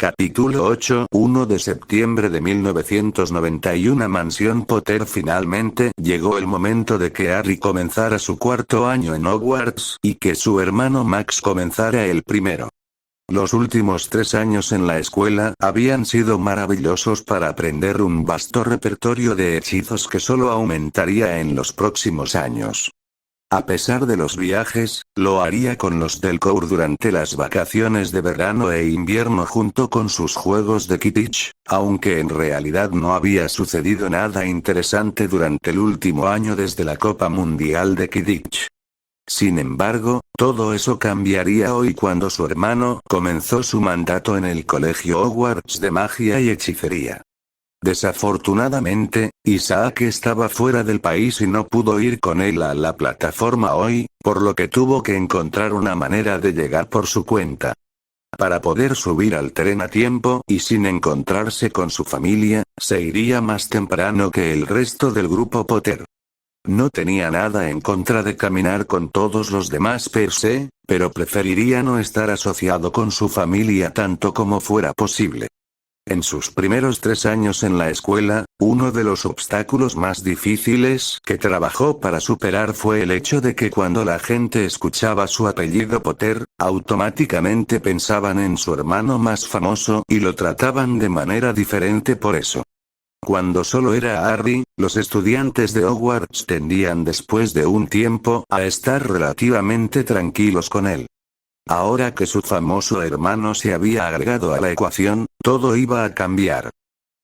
Capítulo 8. 1 de septiembre de 1991. Mansión Potter. Finalmente llegó el momento de que Harry comenzara su cuarto año en Hogwarts y que su hermano Max comenzara el primero. Los últimos 3 años en la escuela habían sido maravillosos para aprender un vasto repertorio de hechizos que solo aumentaría en los próximos años. A pesar de los viajes, lo haría con los Delcourt durante las vacaciones de verano e invierno junto con sus juegos de Quidditch, aunque en realidad no había sucedido nada interesante durante el último año desde la Copa Mundial de Quidditch. Sin embargo, todo eso cambiaría hoy cuando su hermano comenzó su mandato en el Colegio Hogwarts de Magia y Hechicería. Desafortunadamente, Isaac estaba fuera del país y no pudo ir con él a la plataforma hoy, por lo que tuvo que encontrar una manera de llegar por su cuenta. Para poder subir al tren a tiempo y sin encontrarse con su familia, se iría más temprano que el resto del grupo Potter. No tenía nada en contra de caminar con todos los demás per se, pero preferiría no estar asociado con su familia tanto como fuera posible. En sus primeros 3 años en la escuela, uno de los obstáculos más difíciles que trabajó para superar fue el hecho de que cuando la gente escuchaba su apellido Potter, automáticamente pensaban en su hermano más famoso y lo trataban de manera diferente por eso. Cuando solo era Harry, los estudiantes de Hogwarts tendían después de un tiempo a estar relativamente tranquilos con él. Ahora que su famoso hermano se había agregado a la ecuación, todo iba a cambiar.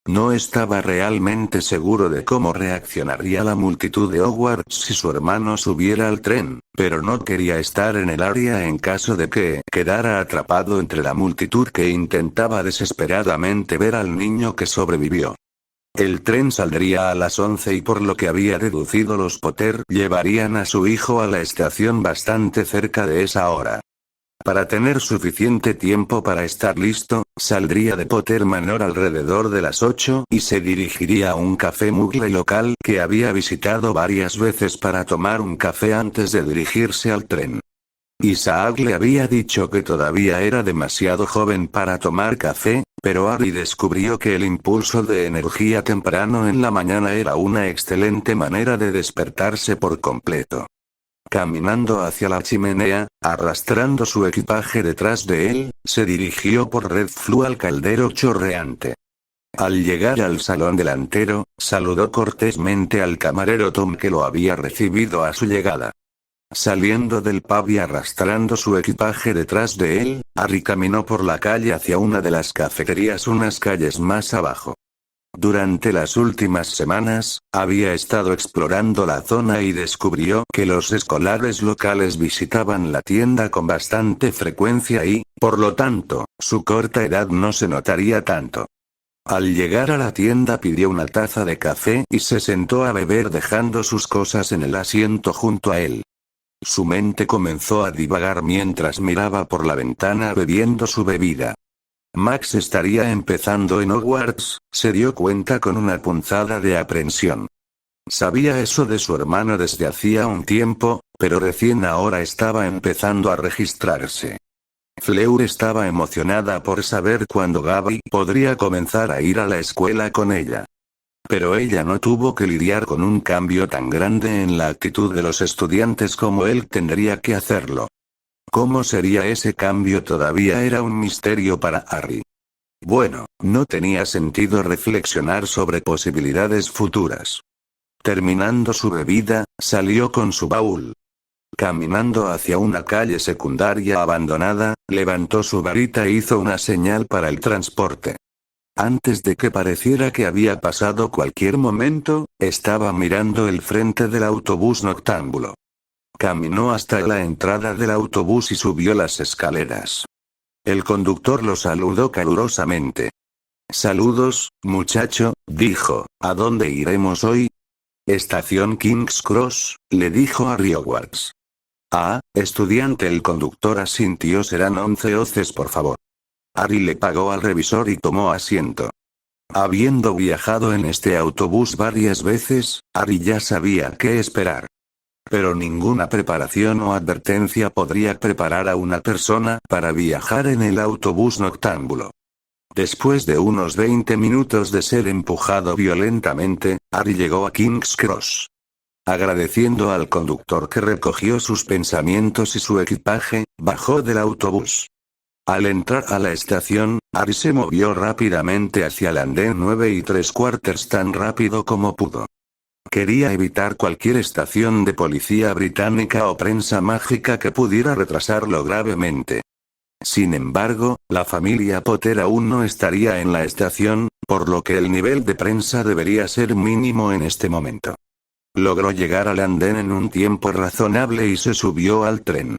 No estaba realmente seguro de cómo reaccionaría la multitud de Hogwarts si su hermano subiera al tren, pero no quería estar en el área en caso de que quedara atrapado entre la multitud que intentaba desesperadamente ver al niño que sobrevivió. El tren saldría a las 11 y por lo que había deducido los Potter llevarían a su hijo a la estación bastante cerca de esa hora. Para tener suficiente tiempo para estar listo, saldría de Potter Manor alrededor de las 8 y se dirigiría a un café Muggle local que había visitado varias veces para tomar un café antes de dirigirse al tren. Isaac le había dicho que todavía era demasiado joven para tomar café, pero Harry descubrió que el impulso de energía temprano en la mañana era una excelente manera de despertarse por completo. Caminando hacia la chimenea, arrastrando su equipaje detrás de él, se dirigió por Red Flue al caldero chorreante. Al llegar al salón delantero, saludó cortésmente al camarero Tom que lo había recibido a su llegada. Saliendo del pub y arrastrando su equipaje detrás de él, Harry caminó por la calle hacia una de las cafeterías unas calles más abajo. Durante las últimas semanas, había estado explorando la zona y descubrió que los escolares locales visitaban la tienda con bastante frecuencia y, por lo tanto, su corta edad no se notaría tanto. Al llegar a la tienda pidió una taza de café y se sentó a beber dejando sus cosas en el asiento junto a él. Su mente comenzó a divagar mientras miraba por la ventana bebiendo su bebida. Max estaría empezando en Hogwarts, se dio cuenta con una punzada de aprensión. Sabía eso de su hermano desde hacía un tiempo, pero recién ahora estaba empezando a registrarse. Fleur estaba emocionada por saber cuándo Gabby podría comenzar a ir a la escuela con ella. Pero ella no tuvo que lidiar con un cambio tan grande en la actitud de los estudiantes como él tendría que hacerlo. ¿Cómo sería ese cambio? Todavía era un misterio para Harry. Bueno, no tenía sentido reflexionar sobre posibilidades futuras. Terminando su bebida, salió con su baúl. Caminando hacia una calle secundaria abandonada, levantó su varita e hizo una señal para el transporte. Antes de que pareciera que había pasado cualquier momento, estaba mirando el frente del autobús noctámbulo. Caminó hasta la entrada del autobús y subió las escaleras. El conductor lo saludó calurosamente. «Saludos, muchacho», dijo, «¿a dónde iremos hoy?» «Estación King's Cross», le dijo Harry Hogwarts. «Ah, estudiante». El conductor asintió. «Serán 11 hoces por favor». Harry le pagó al revisor y tomó asiento. Habiendo viajado en este autobús varias veces, Harry ya sabía qué esperar. Pero ninguna preparación o advertencia podría preparar a una persona para viajar en el autobús noctámbulo. Después de unos 20 minutos de ser empujado violentamente, Harry llegó a King's Cross. Agradeciendo al conductor que recogió sus pensamientos y su equipaje, bajó del autobús. Al entrar a la estación, Harry se movió rápidamente hacia el andén 9 3/4 tan rápido como pudo. Quería evitar cualquier estación de policía británica o prensa mágica que pudiera retrasarlo gravemente. Sin embargo, la familia Potter aún no estaría en la estación, por lo que el nivel de prensa debería ser mínimo en este momento. Logró llegar al andén en un tiempo razonable y se subió al tren.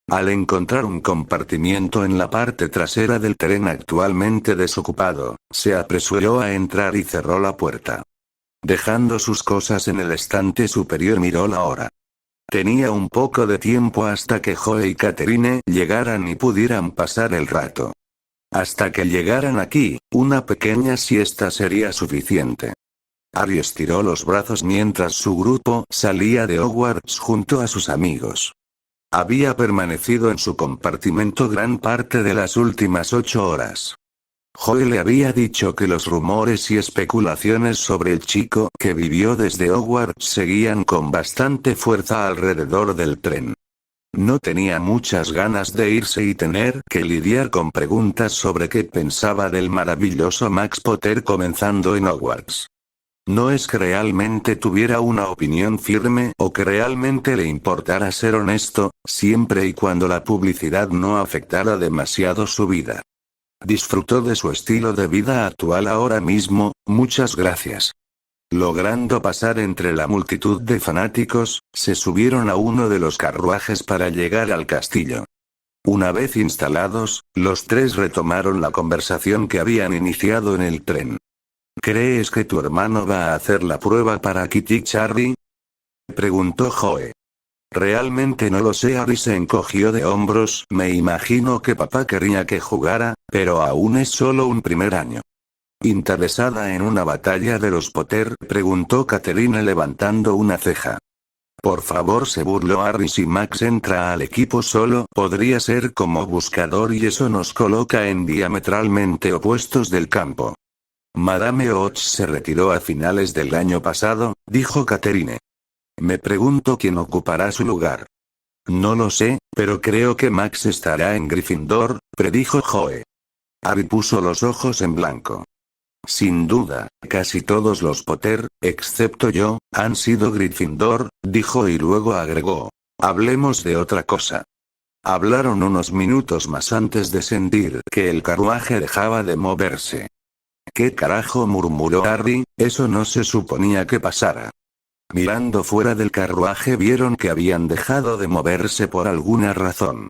Al encontrar un compartimiento en la parte trasera del tren actualmente desocupado, se apresuró a entrar y cerró la puerta. Dejando sus cosas en el estante superior, miró la hora. Tenía un poco de tiempo hasta que Joe y Catherine llegaran y pudieran pasar el rato. Hasta que llegaran aquí, una pequeña siesta sería suficiente. Harry estiró los brazos mientras su grupo salía de Hogwarts junto a sus amigos. Había permanecido en su compartimento gran parte de las últimas 8 horas. Joe le había dicho que los rumores y especulaciones sobre el chico que vivió desde Hogwarts seguían con bastante fuerza alrededor del tren. No tenía muchas ganas de irse y tener que lidiar con preguntas sobre qué pensaba del maravilloso Max Potter comenzando en Hogwarts. No es que realmente tuviera una opinión firme o que realmente le importara ser honesto, siempre y cuando la publicidad no afectara demasiado su vida. Disfrutó de su estilo de vida actual ahora mismo, muchas gracias. Logrando pasar entre la multitud de fanáticos, se subieron a uno de los carruajes para llegar al castillo. Una vez instalados, los tres retomaron la conversación que habían iniciado en el tren. ¿Crees que tu hermano va a hacer la prueba para Quidditch, Harry?, preguntó Joe. Realmente no lo sé. Harry se encogió de hombros. Me imagino que papá quería que jugara, pero aún es solo un primer año. ¿Interesada en una batalla de los Potter?, preguntó Catherine levantando una ceja. Por favor, se burló Harry. Si Max entra al equipo solo, podría ser como buscador y eso nos coloca en diametralmente opuestos del campo. Madame Hodge se retiró a finales del año pasado, dijo Catherine. Me pregunto quién ocupará su lugar. No lo sé, pero creo que Max estará en Gryffindor, predijo Joe. Harry puso los ojos en blanco. Sin duda, casi todos los Potter, excepto yo, han sido Gryffindor, dijo y luego agregó. Hablemos de otra cosa. Hablaron unos minutos más antes de sentir que el carruaje dejaba de moverse. ¿Qué carajo?, murmuró Harry, eso no se suponía que pasara. Mirando fuera del carruaje vieron que habían dejado de moverse por alguna razón.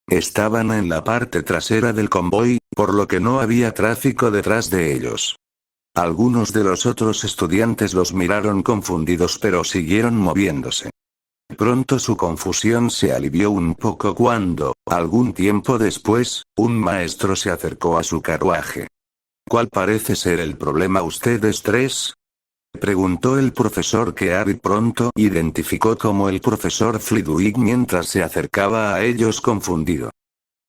Estaban en la parte trasera del convoy, por lo que no había tráfico detrás de ellos. Algunos de los otros estudiantes los miraron confundidos pero siguieron moviéndose. Pronto su confusión se alivió un poco cuando, algún tiempo después, un maestro se acercó a su carruaje. ¿Cuál parece ser el problema ustedes tres?, preguntó el profesor que Harry pronto identificó como el profesor Flitwick mientras se acercaba a ellos confundido.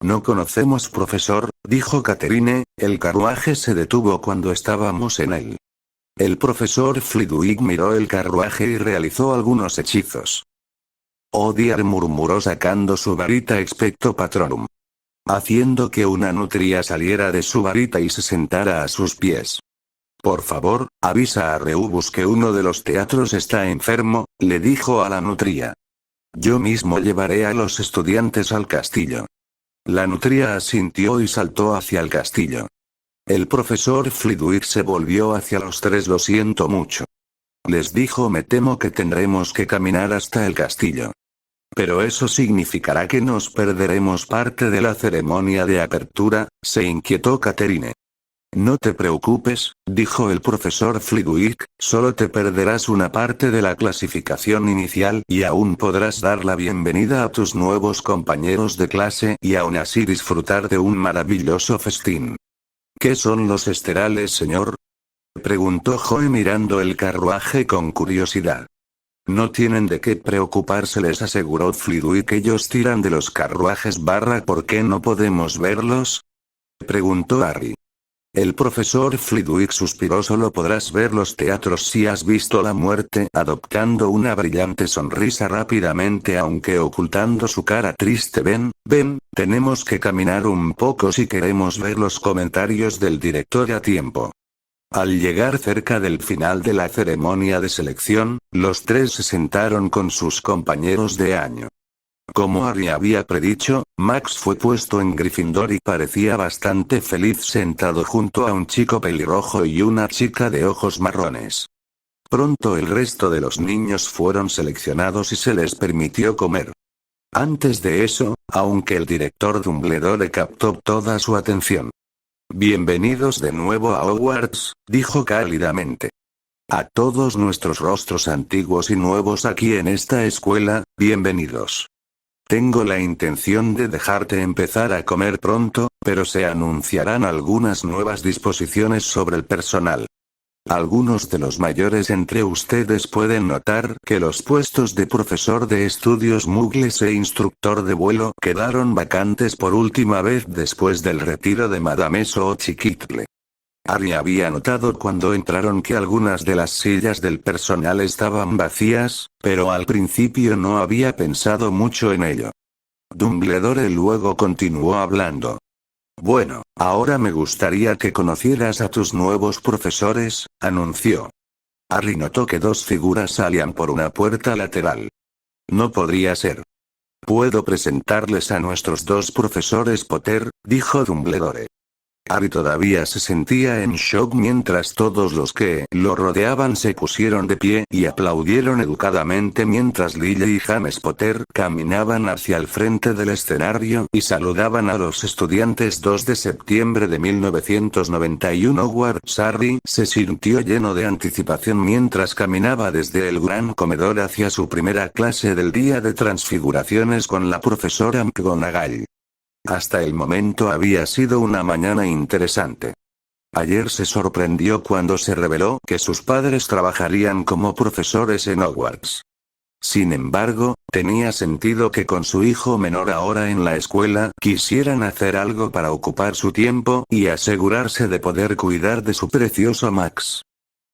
No conocemos, profesor, dijo Catherine, el carruaje se detuvo cuando estábamos en él. El profesor Flitwick miró el carruaje y realizó algunos hechizos. Oh dear, murmuró sacando su varita Expecto Patronum. Haciendo que una nutria saliera de su varita y se sentara a sus pies. Por favor, avisa a Rebus que uno de los teatros está enfermo, le dijo a la nutria. Yo mismo llevaré a los estudiantes al castillo. La nutria asintió y saltó hacia el castillo. El profesor Flitwick se volvió hacia los tres. Lo siento mucho. Les dijo, me temo que tendremos que caminar hasta el castillo. Pero eso significará que nos perderemos parte de la ceremonia de apertura, se inquietó Catherine. No te preocupes, dijo el profesor Flitwick, solo te perderás una parte de la clasificación inicial y aún podrás dar la bienvenida a tus nuevos compañeros de clase y aún así disfrutar de un maravilloso festín. ¿Qué son los esterales, señor?, preguntó Joe mirando el carruaje con curiosidad. No tienen de qué preocuparse, les aseguró Flitwick. Ellos tiran de los carruajes. ¿Por qué no podemos verlos?, preguntó Harry. El profesor Flitwick suspiró. Solo podrás ver los teatros si has visto la muerte, adoptando una brillante sonrisa rápidamente aunque ocultando su cara triste. Ven, tenemos que caminar un poco si queremos ver los comentarios del director a tiempo. Al llegar cerca del final de la ceremonia de selección, los tres se sentaron con sus compañeros de año. Como Harry había predicho, Max fue puesto en Gryffindor y parecía bastante feliz sentado junto a un chico pelirrojo y una chica de ojos marrones. Pronto el resto de los niños fueron seleccionados y se les permitió comer. Antes de eso, aunque el director Dumbledore captó toda su atención. Bienvenidos de nuevo a Hogwarts, dijo cálidamente. A todos nuestros rostros antiguos y nuevos aquí en esta escuela, bienvenidos. Tengo la intención de dejarte empezar a comer pronto, pero se anunciarán algunas nuevas disposiciones sobre el personal. Algunos de los mayores entre ustedes pueden notar que los puestos de profesor de estudios muggles e instructor de vuelo quedaron vacantes por última vez después del retiro de Madame Xochitl. Harry había notado cuando entraron que algunas de las sillas del personal estaban vacías, pero al principio no había pensado mucho en ello. Dumbledore luego continuó hablando. Bueno, ahora me gustaría que conocieras a tus nuevos profesores, anunció. Harry notó que dos figuras salían por una puerta lateral. No podría ser. Puedo presentarles a nuestros dos profesores Potter, dijo Dumbledore. Harry todavía se sentía en shock mientras todos los que lo rodeaban se pusieron de pie y aplaudieron educadamente mientras Lily y James Potter caminaban hacia el frente del escenario y saludaban a los estudiantes. 2 de septiembre de 1991 Hogwarts. Harry se sintió lleno de anticipación mientras caminaba desde el gran comedor hacia su primera clase del día de transfiguraciones con la profesora McGonagall. Hasta el momento había sido una mañana interesante. Ayer se sorprendió cuando se reveló que sus padres trabajarían como profesores en Hogwarts. Sin embargo, tenía sentido que con su hijo menor ahora en la escuela quisieran hacer algo para ocupar su tiempo y asegurarse de poder cuidar de su precioso Max.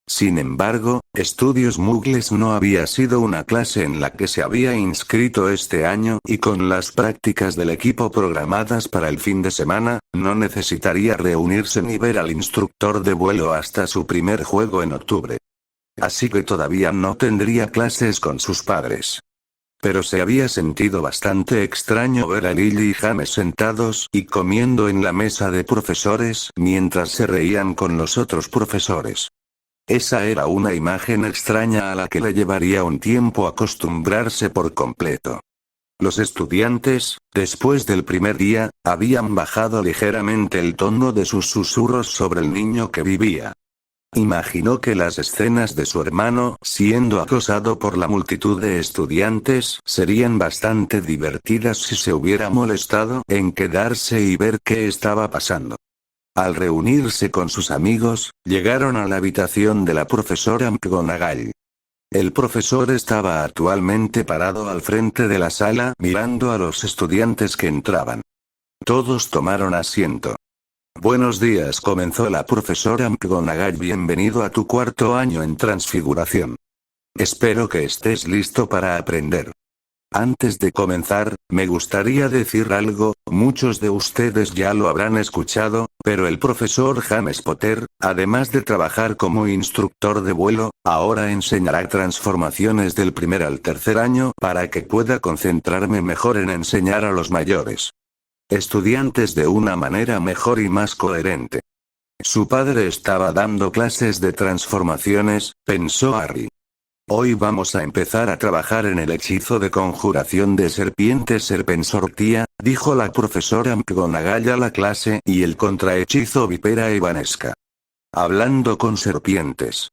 Sin embargo, Estudios Muggles no había sido una clase en la que se había inscrito este año y con las prácticas del equipo programadas para el fin de semana, no necesitaría reunirse ni ver al instructor de vuelo hasta su primer juego en octubre. Así que todavía no tendría clases con sus padres. Pero se había sentido bastante extraño ver a Lily y James sentados y comiendo en la mesa de profesores mientras se reían con los otros profesores. Esa era una imagen extraña a la que le llevaría un tiempo acostumbrarse por completo. Los estudiantes, después del primer día, habían bajado ligeramente el tono de sus susurros sobre el niño que vivía. Imaginó que las escenas de su hermano siendo acosado por la multitud de estudiantes serían bastante divertidas si se hubiera molestado en quedarse y ver qué estaba pasando. Al reunirse con sus amigos, llegaron a la habitación de la profesora McGonagall. El profesor estaba actualmente parado al frente de la sala mirando a los estudiantes que entraban. Todos tomaron asiento. Buenos días, comenzó la profesora McGonagall. Bienvenido a tu cuarto año en Transfiguración. Espero que estés listo para aprender. Antes de comenzar, me gustaría decir algo, muchos de ustedes ya lo habrán escuchado, pero el profesor James Potter, además de trabajar como instructor de vuelo, ahora enseñará transformaciones del primer al tercer año para que pueda concentrarme mejor en enseñar a los mayores estudiantes de una manera mejor y más coherente. Su padre estaba dando clases de transformaciones, pensó Harry. Hoy vamos a empezar a trabajar en el hechizo de conjuración de serpientes Serpensortia, dijo la profesora McGonagall a la clase, y el contrahechizo Vipera Evanesca. Hablando con serpientes.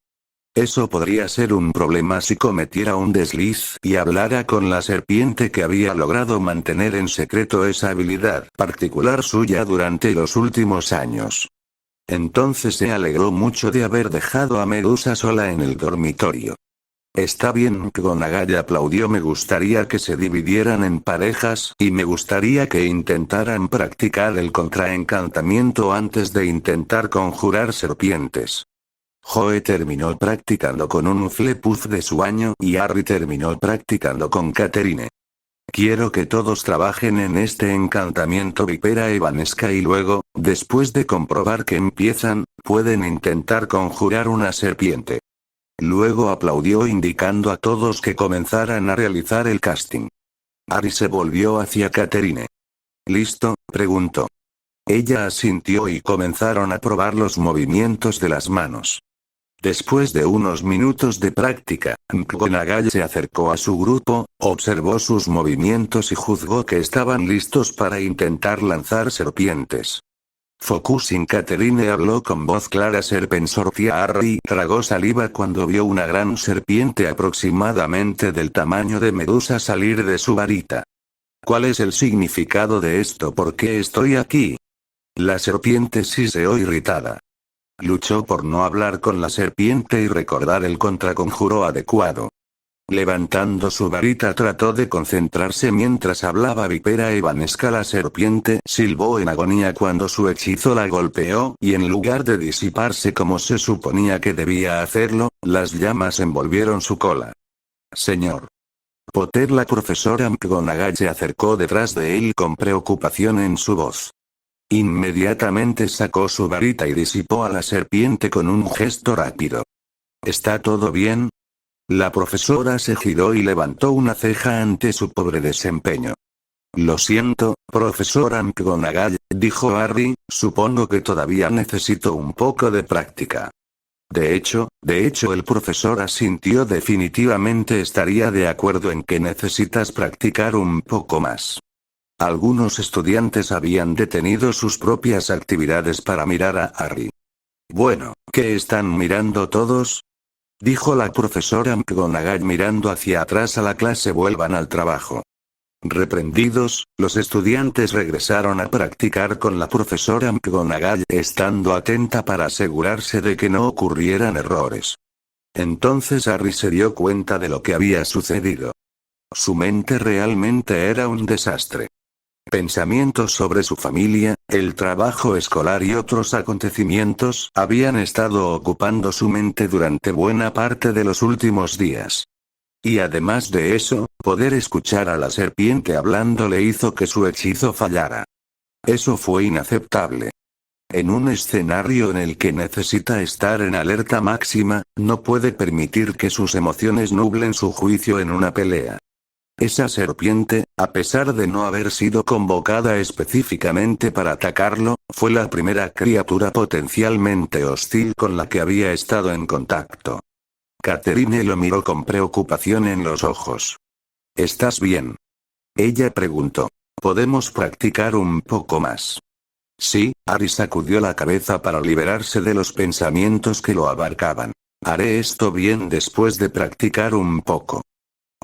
Eso podría ser un problema si cometiera un desliz y hablara con la serpiente que había logrado mantener en secreto esa habilidad particular suya durante los últimos años. Entonces se alegró mucho de haber dejado a Medusa sola en el dormitorio. Está bien, McGonagall aplaudió. Me gustaría que se dividieran en parejas, y me gustaría que intentaran practicar el contraencantamiento antes de intentar conjurar serpientes. Joe terminó practicando con un Hufflepuff de su año y Harry terminó practicando con Catherine. Quiero que todos trabajen en este encantamiento vípera evanesca y luego, después de comprobar que empiezan, pueden intentar conjurar una serpiente. Luego aplaudió indicando a todos que comenzaran a realizar el casting. Harry se volvió hacia Catherine. ¿Listo?, preguntó. Ella asintió y comenzaron a probar los movimientos de las manos. Después de unos minutos de práctica, McGonagall se acercó a su grupo, observó sus movimientos y juzgó que estaban listos para intentar lanzar serpientes. Focusing Catherine habló con voz clara. Serpensortia. Harry tragó saliva cuando vio una gran serpiente aproximadamente del tamaño de Medusa salir de su varita. ¿Cuál es el significado de esto? ¿Por qué estoy aquí? La serpiente siseó irritada. Luchó por no hablar con la serpiente y recordar el contraconjuro adecuado. Levantando su varita trató de concentrarse mientras hablaba. Vípera evanesca. La serpiente silbó en agonía cuando su hechizo la golpeó y en lugar de disiparse como se suponía que debía hacerlo, las llamas envolvieron su cola. Señor Potter. La profesora McGonagall se acercó detrás de él con preocupación en su voz. Inmediatamente sacó su varita y disipó a la serpiente con un gesto rápido. ¿Está todo bien? La profesora se giró y levantó una ceja ante su pobre desempeño. Lo siento, profesora McGonagall, dijo Harry, supongo que todavía necesito un poco de práctica. De hecho, el profesor asintió. Definitivamente estaría de acuerdo en que necesitas practicar un poco más. Algunos estudiantes habían detenido sus propias actividades para mirar a Harry. Bueno, ¿qué están mirando todos?, dijo la profesora McGonagall mirando hacia atrás a la clase. Vuelvan al trabajo. Reprendidos, los estudiantes regresaron a practicar con la profesora McGonagall, estando atenta para asegurarse de que no ocurrieran errores. Entonces Harry se dio cuenta de lo que había sucedido. Su mente realmente era un desastre. Pensamientos sobre su familia, el trabajo escolar y otros acontecimientos habían estado ocupando su mente durante buena parte de los últimos días. Y además de eso, poder escuchar a la serpiente hablando le hizo que su hechizo fallara. Eso fue inaceptable. En un escenario en el que necesita estar en alerta máxima, no puede permitir que sus emociones nublen su juicio en una pelea. Esa serpiente, a pesar de no haber sido convocada específicamente para atacarlo, fue la primera criatura potencialmente hostil con la que había estado en contacto. Catherine lo miró con preocupación en los ojos. ¿Estás bien?, ella preguntó. ¿Podemos practicar un poco más? Sí, Harry sacudió la cabeza para liberarse de los pensamientos que lo abarcaban. Haré esto bien después de practicar un poco.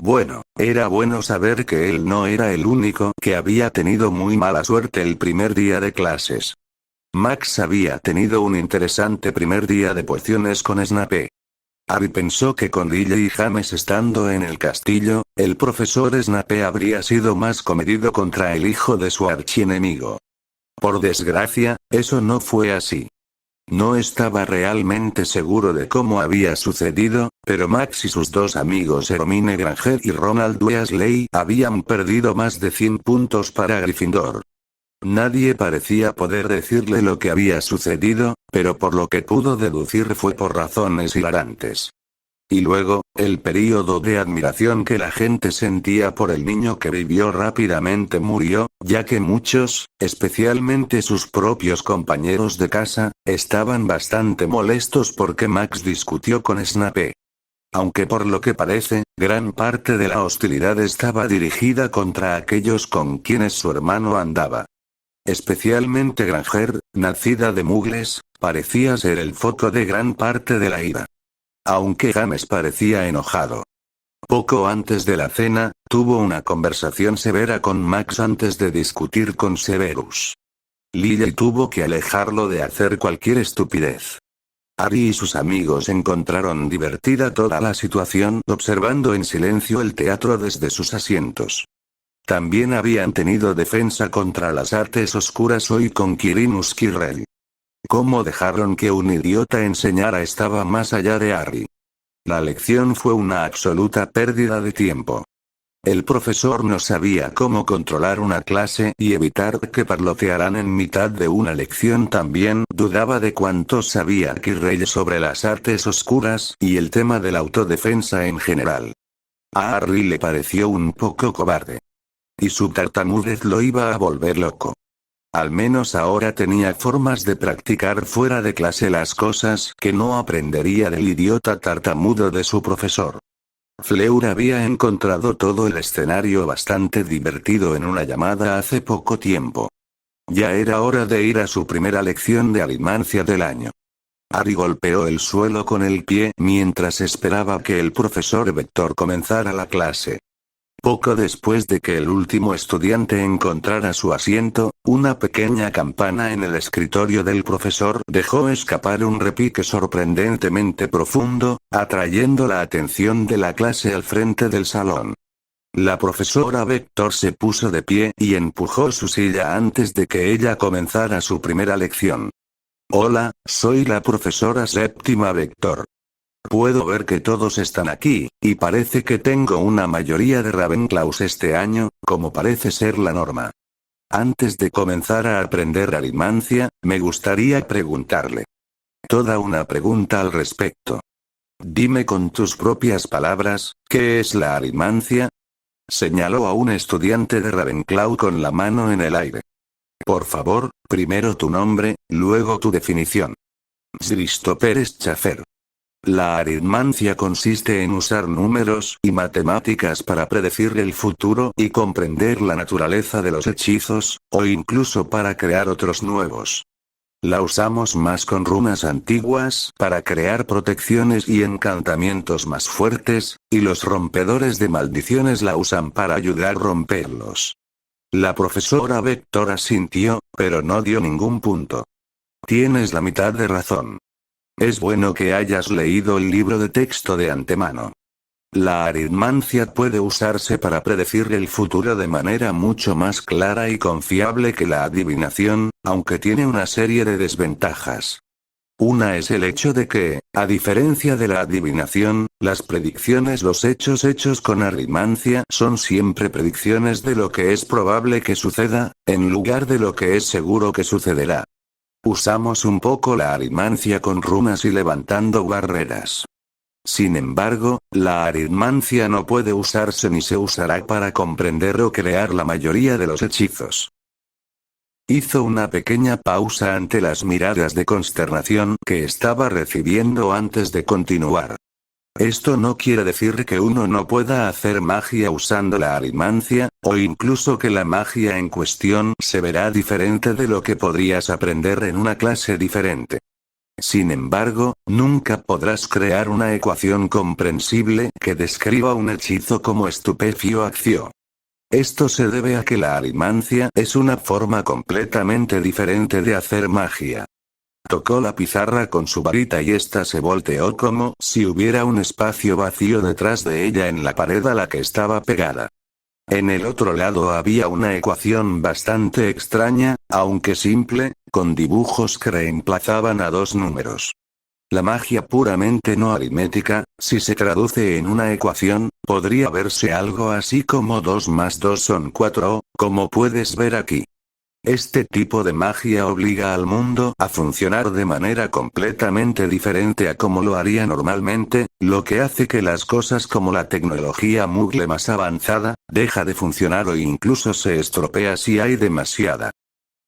Bueno, era bueno saber que él no era el único que había tenido muy mala suerte el primer día de clases. Max había tenido un interesante primer día de pociones con Snape. Harry pensó que con Lily y James estando en el castillo, el profesor Snape habría sido más comedido contra el hijo de su archienemigo. Por desgracia, eso no fue así. No estaba realmente seguro de cómo había sucedido, pero Max y sus dos amigos Hermione Granger y Ronald Weasley habían perdido más de 100 puntos para Gryffindor. Nadie parecía poder decirle lo que había sucedido, pero por lo que pudo deducir fue por razones hilarantes. Y luego, el período de admiración que la gente sentía por el niño que vivió rápidamente murió, ya que muchos, especialmente sus propios compañeros de casa, estaban bastante molestos porque Max discutió con Snape. Aunque por lo que parece, gran parte de la hostilidad estaba dirigida contra aquellos con quienes su hermano andaba. Especialmente Granger, nacida de Muggles, parecía ser el foco de gran parte de la ira. Aunque James parecía enojado. Poco antes de la cena, tuvo una conversación severa con Max antes de discutir con Severus. Lily tuvo que alejarlo de hacer cualquier estupidez. Harry y sus amigos encontraron divertida toda la situación, observando en silencio el teatro desde sus asientos. También habían tenido defensa contra las artes oscuras hoy con Quirinus Quirrell. ¿Cómo dejaron que un idiota enseñara estaba más allá de Harry? La lección fue una absoluta pérdida de tiempo. El profesor no sabía cómo controlar una clase y evitar que parlotearan en mitad de una lección. También dudaba de cuánto sabía Quirrell sobre las artes oscuras y el tema de la autodefensa en general. A Harry le pareció un poco cobarde. Y su tartamudez lo iba a volver loco. Al menos ahora tenía formas de practicar fuera de clase las cosas que no aprendería del idiota tartamudo de su profesor. Fleur había encontrado todo el escenario bastante divertido en una llamada hace poco tiempo. Ya era hora de ir a su primera lección de alimancia del año. Harry golpeó el suelo con el pie mientras esperaba que el profesor Vector comenzara la clase. Poco después de que el último estudiante encontrara su asiento, una pequeña campana en el escritorio del profesor dejó escapar un repique sorprendentemente profundo, atrayendo la atención de la clase al frente del salón. La profesora Vector se puso de pie y empujó su silla antes de que ella comenzara su primera lección. Hola, soy la profesora séptima Vector. Puedo ver que todos están aquí, y parece que tengo una mayoría de Ravenclaws este año, como parece ser la norma. Antes de comenzar a aprender arimancia, me gustaría preguntarle. Toda una pregunta al respecto. Dime con tus propias palabras, ¿qué es la arimancia? Señaló a un estudiante de Ravenclaw con la mano en el aire. Por favor, primero tu nombre, luego tu definición. Christopher Schaffer. La aritmancia consiste en usar números y matemáticas para predecir el futuro y comprender la naturaleza de los hechizos, o incluso para crear otros nuevos. La usamos más con runas antiguas para crear protecciones y encantamientos más fuertes, y los rompedores de maldiciones la usan para ayudar a romperlos. La profesora Vector asintió, pero no dio ningún punto. Tienes la mitad de razón. Es bueno que hayas leído el libro de texto de antemano. La aritmancia puede usarse para predecir el futuro de manera mucho más clara y confiable que la adivinación, aunque tiene una serie de desventajas. Una es el hecho de que, a diferencia de la adivinación, las predicciones, los hechos hechos con aritmancia son siempre predicciones de lo que es probable que suceda, en lugar de lo que es seguro que sucederá. Usamos un poco la aritmancia con runas y levantando barreras. Sin embargo, la aritmancia no puede usarse ni se usará para comprender o crear la mayoría de los hechizos. Hizo una pequeña pausa ante las miradas de consternación que estaba recibiendo antes de continuar. Esto no quiere decir que uno no pueda hacer magia usando la aritmancia, o incluso que la magia en cuestión se verá diferente de lo que podrías aprender en una clase diferente. Sin embargo, nunca podrás crear una ecuación comprensible que describa un hechizo como estupefacción. Esto se debe a que la aritmancia es una forma completamente diferente de hacer magia. Tocó la pizarra con su varita y ésta se volteó como si hubiera un espacio vacío detrás de ella en la pared a la que estaba pegada. En el otro lado había una ecuación bastante extraña, aunque simple, con dibujos que reemplazaban a dos números. La magia puramente no aritmética, si se traduce en una ecuación, podría verse algo así como 2 más 2 son 4, como puedes ver aquí. Este tipo de magia obliga al mundo a funcionar de manera completamente diferente a como lo haría normalmente, lo que hace que las cosas como la tecnología Muggle más avanzada, deja de funcionar o incluso se estropea si hay demasiada.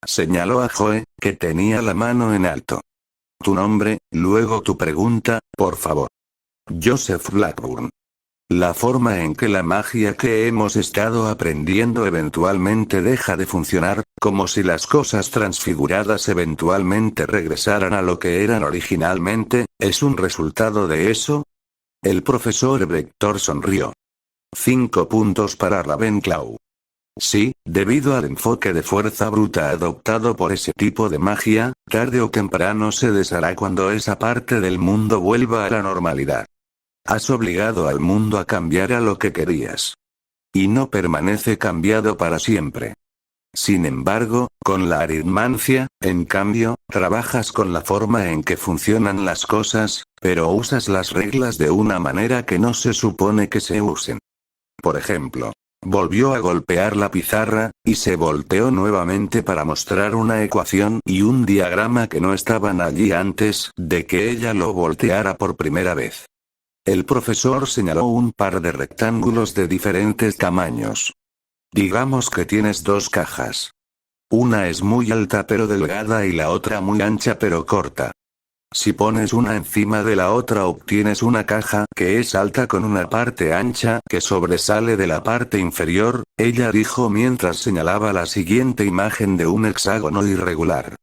Señaló a Joe, que tenía la mano en alto. Tu nombre, luego tu pregunta, por favor. Joseph Blackburn. La forma en que la magia que hemos estado aprendiendo eventualmente deja de funcionar, como si las cosas transfiguradas eventualmente regresaran a lo que eran originalmente, ¿es un resultado de eso? El profesor Vector sonrió. 5 puntos para Ravenclaw. Sí, debido al enfoque de fuerza bruta adoptado por ese tipo de magia, tarde o temprano se deshará cuando esa parte del mundo vuelva a la normalidad. Has obligado al mundo a cambiar a lo que querías. Y no permanece cambiado para siempre. Sin embargo, con la aritmancia, en cambio, trabajas con la forma en que funcionan las cosas, pero usas las reglas de una manera que no se supone que se usen. Por ejemplo, volvió a golpear la pizarra, y se volteó nuevamente para mostrar una ecuación y un diagrama que no estaban allí antes de que ella lo volteara por primera vez. El profesor señaló un par de rectángulos de diferentes tamaños. Digamos que tienes dos cajas. Una es muy alta pero delgada y la otra muy ancha pero corta. Si pones una encima de la otra obtienes una caja que es alta con una parte ancha que sobresale de la parte inferior, ella dijo mientras señalaba la siguiente imagen de un hexágono irregular.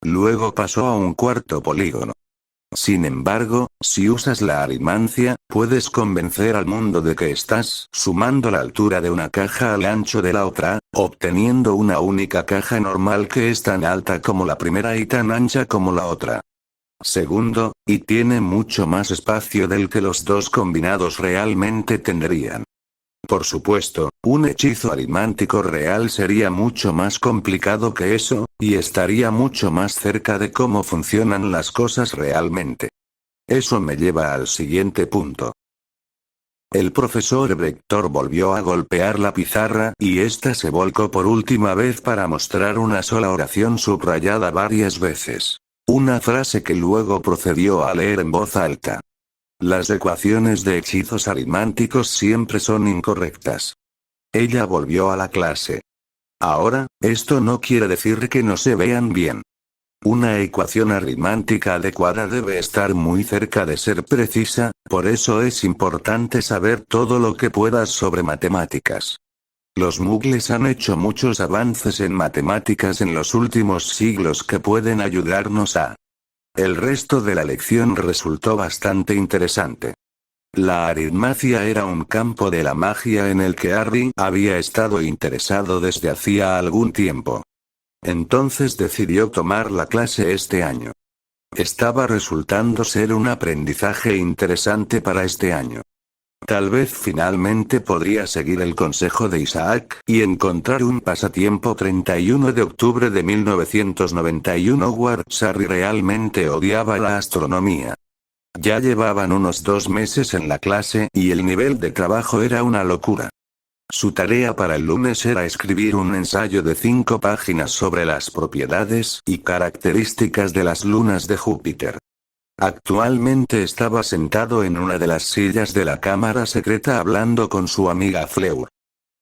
Luego pasó a un cuarto polígono. Sin embargo, si usas la aritmancia, puedes convencer al mundo de que estás sumando la altura de una caja al ancho de la otra, obteniendo una única caja normal que es tan alta como la primera y tan ancha como la otra. Segundo, y tiene mucho más espacio del que los dos combinados realmente tendrían. Por supuesto, un hechizo aritmántico real sería mucho más complicado que eso, y estaría mucho más cerca de cómo funcionan las cosas realmente. Eso me lleva al siguiente punto. El profesor Vector volvió a golpear la pizarra y ésta se volcó por última vez para mostrar una sola oración subrayada varias veces. Una frase que luego procedió a leer en voz alta. Las ecuaciones de hechizos aritmánticos siempre son incorrectas. Ella volvió a la clase. Ahora, esto no quiere decir que no se vean bien. Una ecuación aritmática adecuada debe estar muy cerca de ser precisa, por eso es importante saber todo lo que puedas sobre matemáticas. Los muggles han hecho muchos avances en matemáticas en los últimos siglos que pueden ayudarnos a... El resto de la lección resultó bastante interesante. La aritmacia era un campo de la magia en el que Harry había estado interesado desde hacía algún tiempo. Entonces decidió tomar la clase este año. Estaba resultando ser un aprendizaje interesante para este año. Tal vez finalmente podría seguir el consejo de Isaac y encontrar un pasatiempo. 31 de octubre de 1991. Harry realmente odiaba la astronomía. Ya llevaban unos 2 meses en la clase y el nivel de trabajo era una locura. Su tarea para el lunes era escribir un ensayo de 5 páginas sobre las propiedades y características de las lunas de Júpiter. Actualmente estaba sentado en una de las sillas de la cámara secreta hablando con su amiga Fleur.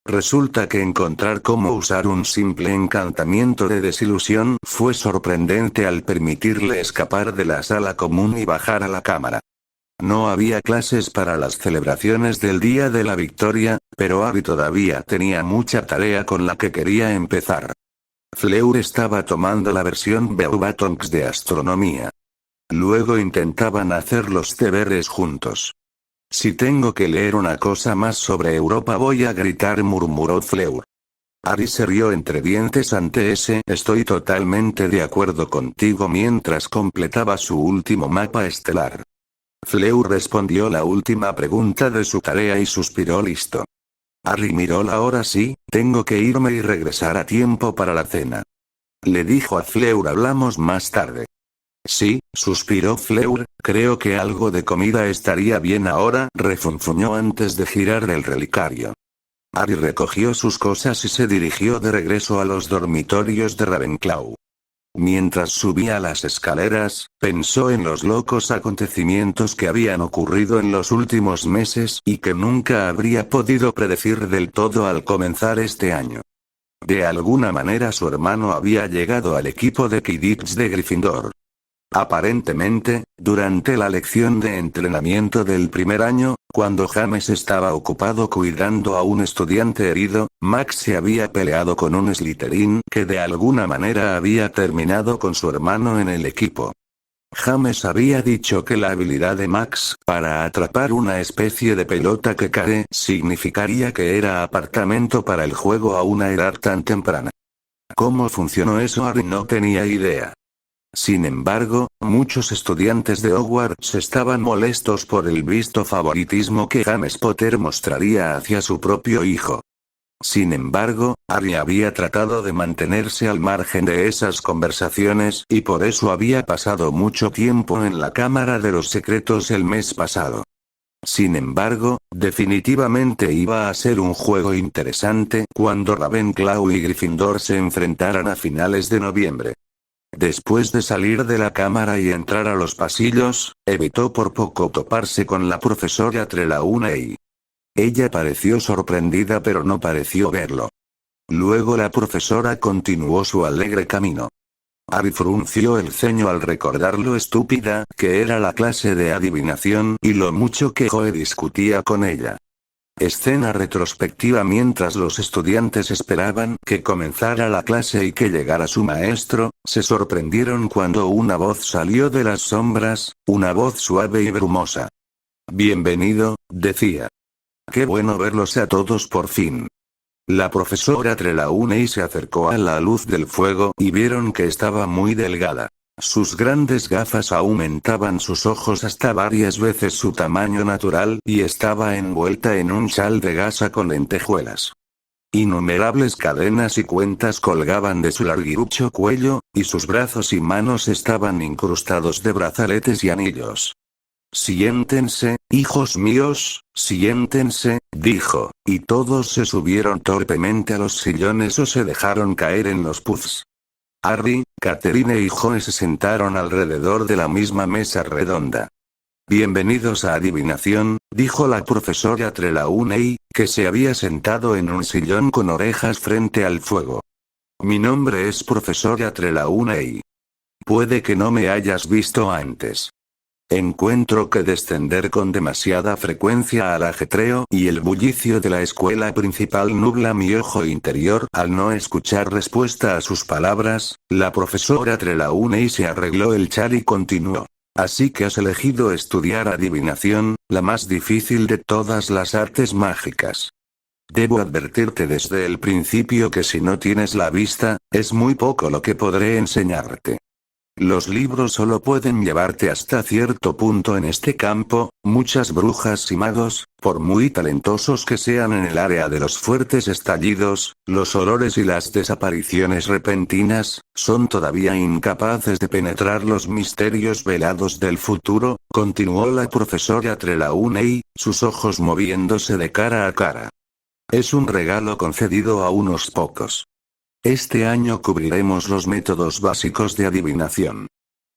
Resulta que encontrar cómo usar un simple encantamiento de desilusión fue sorprendente al permitirle escapar de la sala común y bajar a la cámara. No había clases para las celebraciones del Día de la Victoria, pero Harry todavía tenía mucha tarea con la que quería empezar. Fleur estaba tomando la versión Beauxbatons de astronomía. Luego intentaban hacer los deberes juntos. Si tengo que leer una cosa más sobre Europa voy a gritar, murmuró Fleur. Harry se rió entre dientes ante ese "estoy totalmente de acuerdo contigo" mientras completaba su último mapa estelar. Fleur respondió la última pregunta de su tarea y suspiró. Listo. Harry miró la hora. Sí, tengo que irme y regresar a tiempo para la cena. Le dijo a Fleur, hablamos más tarde. Sí, suspiró Fleur, creo que algo de comida estaría bien ahora, refunfuñó antes de girar el relicario. Harry recogió sus cosas y se dirigió de regreso a los dormitorios de Ravenclaw. Mientras subía las escaleras, pensó en los locos acontecimientos que habían ocurrido en los últimos meses y que nunca habría podido predecir del todo al comenzar este año. De alguna manera su hermano había llegado al equipo de Quidditch de Gryffindor. Aparentemente, durante la lección de entrenamiento del primer año, cuando James estaba ocupado cuidando a un estudiante herido, Max se había peleado con un Slytherin que de alguna manera había terminado con su hermano en el equipo. James había dicho que la habilidad de Max para atrapar una especie de pelota que cae significaría que era apartamento para el juego a una edad tan temprana. ¿Cómo funcionó eso? Harry no tenía idea. Sin embargo, muchos estudiantes de Hogwarts estaban molestos por el visto favoritismo que James Potter mostraría hacia su propio hijo. Sin embargo, Harry había tratado de mantenerse al margen de esas conversaciones y por eso había pasado mucho tiempo en la Cámara de los Secretos el mes pasado. Sin embargo, definitivamente iba a ser un juego interesante cuando Ravenclaw y Gryffindor se enfrentaran a finales de noviembre. Después de salir de la cámara y entrar a los pasillos, evitó por poco toparse con la profesora Trelawney. Ella pareció sorprendida pero no pareció verlo. Luego la profesora continuó su alegre camino. Harry frunció el ceño al recordar lo estúpida que era la clase de adivinación y lo mucho que Joe discutía con ella. Escena retrospectiva mientras los estudiantes esperaban que comenzara la clase y que llegara su maestro, se sorprendieron cuando una voz salió de las sombras, una voz suave y brumosa. «Bienvenido», decía. «Qué bueno verlos a todos por fin». La profesora Trelawney se acercó a la luz del fuego y vieron que estaba muy delgada. Sus grandes gafas aumentaban sus ojos hasta varias veces su tamaño natural y estaba envuelta en un chal de gasa con lentejuelas. Innumerables cadenas y cuentas colgaban de su larguirucho cuello, y sus brazos y manos estaban incrustados de brazaletes y anillos. «Siéntense, hijos míos, siéntense», dijo, y todos se subieron torpemente a los sillones o se dejaron caer en los puffs. Harry, Catherine y Joe se sentaron alrededor de la misma mesa redonda. «Bienvenidos a Adivinación», dijo la profesora Trelawney, que se había sentado en un sillón con orejas frente al fuego. «Mi nombre es profesora Trelawney. Puede que no me hayas visto antes. Encuentro que descender con demasiada frecuencia al ajetreo y el bullicio de la escuela principal nubla mi ojo interior al no escuchar respuesta a sus palabras. La profesora Trelawney se arregló el chal y continuó. Así que has elegido estudiar adivinación, la más difícil de todas las artes mágicas. Debo advertirte desde el principio que si no tienes la vista, es muy poco lo que podré enseñarte. Los libros solo pueden llevarte hasta cierto punto en este campo. Muchas brujas y magos, por muy talentosos que sean en el área de los fuertes estallidos, los horrores y las desapariciones repentinas, son todavía incapaces de penetrar los misterios velados del futuro», continuó la profesora Trelawney, sus ojos moviéndose de cara a cara. «Es un regalo concedido a unos pocos. Este año cubriremos los métodos básicos de adivinación.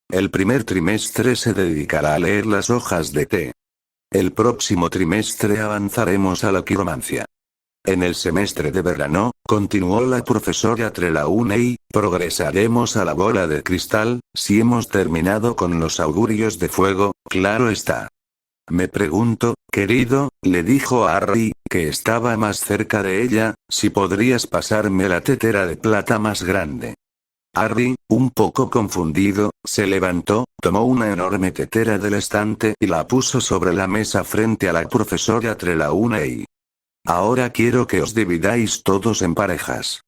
El primer trimestre se dedicará a leer las hojas de té. El próximo trimestre avanzaremos a la quiromancia. En el semestre de verano», continuó la profesora Trelawney, «progresaremos a la bola de cristal, si hemos terminado con los augurios de fuego, claro está». «Me pregunto, querido», le dijo a Harry, que estaba más cerca de ella, «si podrías pasarme la tetera de plata más grande». Harry, un poco confundido, se levantó, tomó una enorme tetera del estante y la puso sobre la mesa frente a la profesora Trelawney. «Ahora quiero que os dividáis todos en parejas.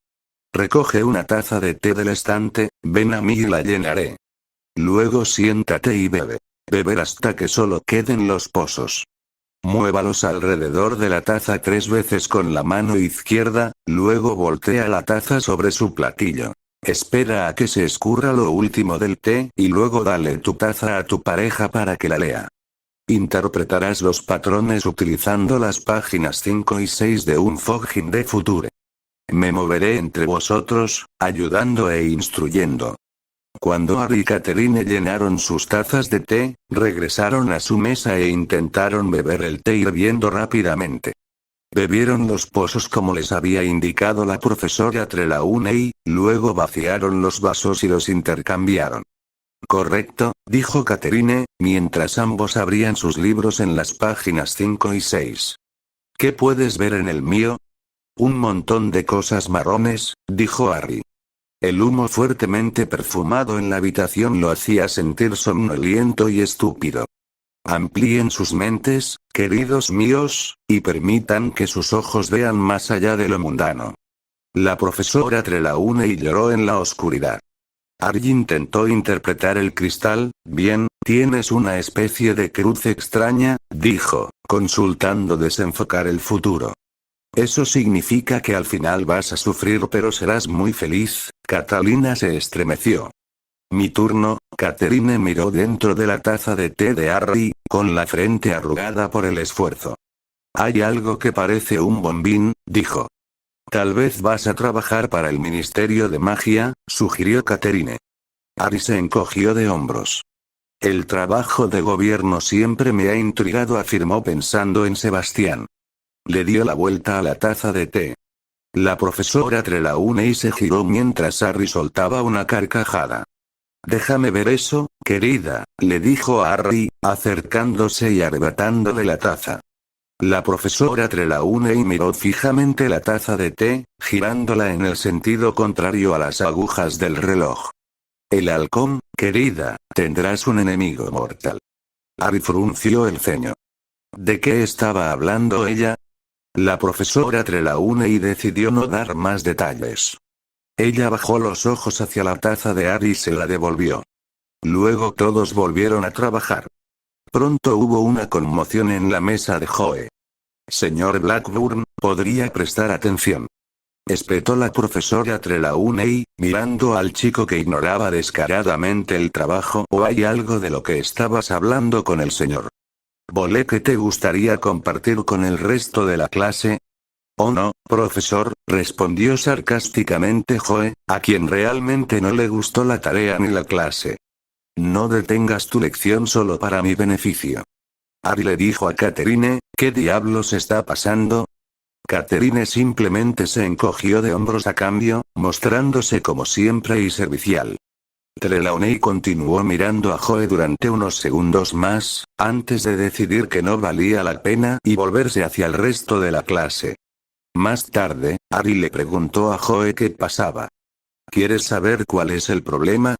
Recoge una taza de té del estante, ven a mí y la llenaré. Luego siéntate y bebe. Beber hasta que solo queden los pozos. Muévalos alrededor de la taza 3 veces con la mano izquierda, luego voltea la taza sobre su platillo. Espera a que se escurra lo último del té y luego dale tu taza a tu pareja para que la lea. Interpretarás los patrones utilizando las páginas 5 y 6 de un Fogging de Future. Me moveré entre vosotros, ayudando e instruyendo». Cuando Harry y Catherine llenaron sus tazas de té, regresaron a su mesa e intentaron beber el té hirviendo rápidamente. Bebieron los pozos como les había indicado la profesora Trelawney, luego vaciaron los vasos y los intercambiaron. «Correcto», dijo Catherine, mientras ambos abrían sus libros en las páginas 5 y 6. «¿Qué puedes ver en el mío?» «Un montón de cosas marrones», dijo Harry. El humo fuertemente perfumado en la habitación lo hacía sentir somnoliento y estúpido. Amplíen sus mentes, queridos míos, y permitan que sus ojos vean más allá de lo mundano. La profesora Trelawney lloró en la oscuridad. Harry intentó interpretar el cristal. Bien, tienes una especie de cruz extraña, dijo, consultando desenfocar el futuro. Eso significa que al final vas a sufrir pero serás muy feliz. Catalina se estremeció. Mi turno. Catherine miró dentro de la taza de té de Harry, con la frente arrugada por el esfuerzo. Hay algo que parece un bombín, dijo. Tal vez vas a trabajar para el Ministerio de Magia, sugirió Catherine. Harry se encogió de hombros. El trabajo de gobierno siempre me ha intrigado, afirmó pensando en Sebastián. Le dio la vuelta a la taza de té. La profesora Trelawney se giró mientras Harry soltaba una carcajada. Déjame ver eso, querida, le dijo a Harry, acercándose y arrebatándole la taza. La profesora Trelawney miró fijamente la taza de té, girándola en el sentido contrario a las agujas del reloj. El halcón, querida, tendrás un enemigo mortal. Harry frunció el ceño. ¿De qué estaba hablando ella? La profesora Trelawney decidió no dar más detalles. Ella bajó los ojos hacia la taza de Harry y se la devolvió. Luego todos volvieron a trabajar. Pronto hubo una conmoción en la mesa de Joe. Señor Blackburn, ¿podría prestar atención? Espetó la profesora Trelawney, mirando al chico que ignoraba descaradamente el trabajo. ¿O hay algo de lo que estabas hablando con el señor Volé que te gustaría compartir con el resto de la clase? Oh no, profesor, respondió sarcásticamente Joe, a quien realmente no le gustó la tarea ni la clase. No detengas tu lección solo para mi beneficio. Harry le dijo a Catherine, ¿qué diablos está pasando? Catherine simplemente se encogió de hombros a cambio, mostrándose como siempre y servicial. Trelawney continuó mirando a Joe durante unos segundos más, antes de decidir que no valía la pena y volverse hacia el resto de la clase. Más tarde, Harry le preguntó a Joe qué pasaba. ¿Quieres saber cuál es el problema?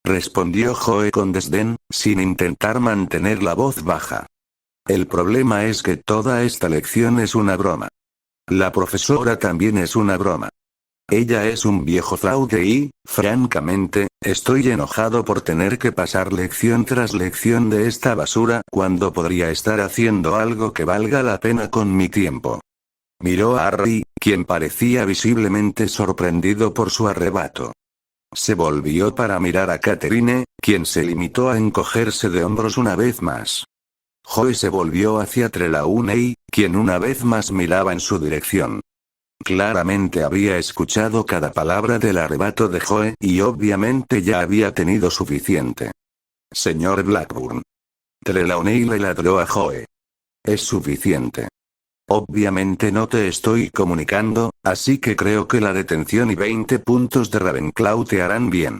Respondió Joe con desdén, sin intentar mantener la voz baja. El problema es que toda esta lección es una broma. La profesora también es una broma. Ella es un viejo fraude y, francamente, estoy enojado por tener que pasar lección tras lección de esta basura cuando podría estar haciendo algo que valga la pena con mi tiempo. Miró a Harry, quien parecía visiblemente sorprendido por su arrebato. Se volvió para mirar a Catherine, quien se limitó a encogerse de hombros una vez más. Joe se volvió hacia Trelawney, quien una vez más miraba en su dirección. Claramente había escuchado cada palabra del arrebato de Joe y obviamente ya había tenido suficiente. Señor Blackburn. Trelawney le ladró a Joe. Es suficiente. Obviamente no te estoy comunicando, así que creo que la detención y 20 puntos de Ravenclaw te harán bien.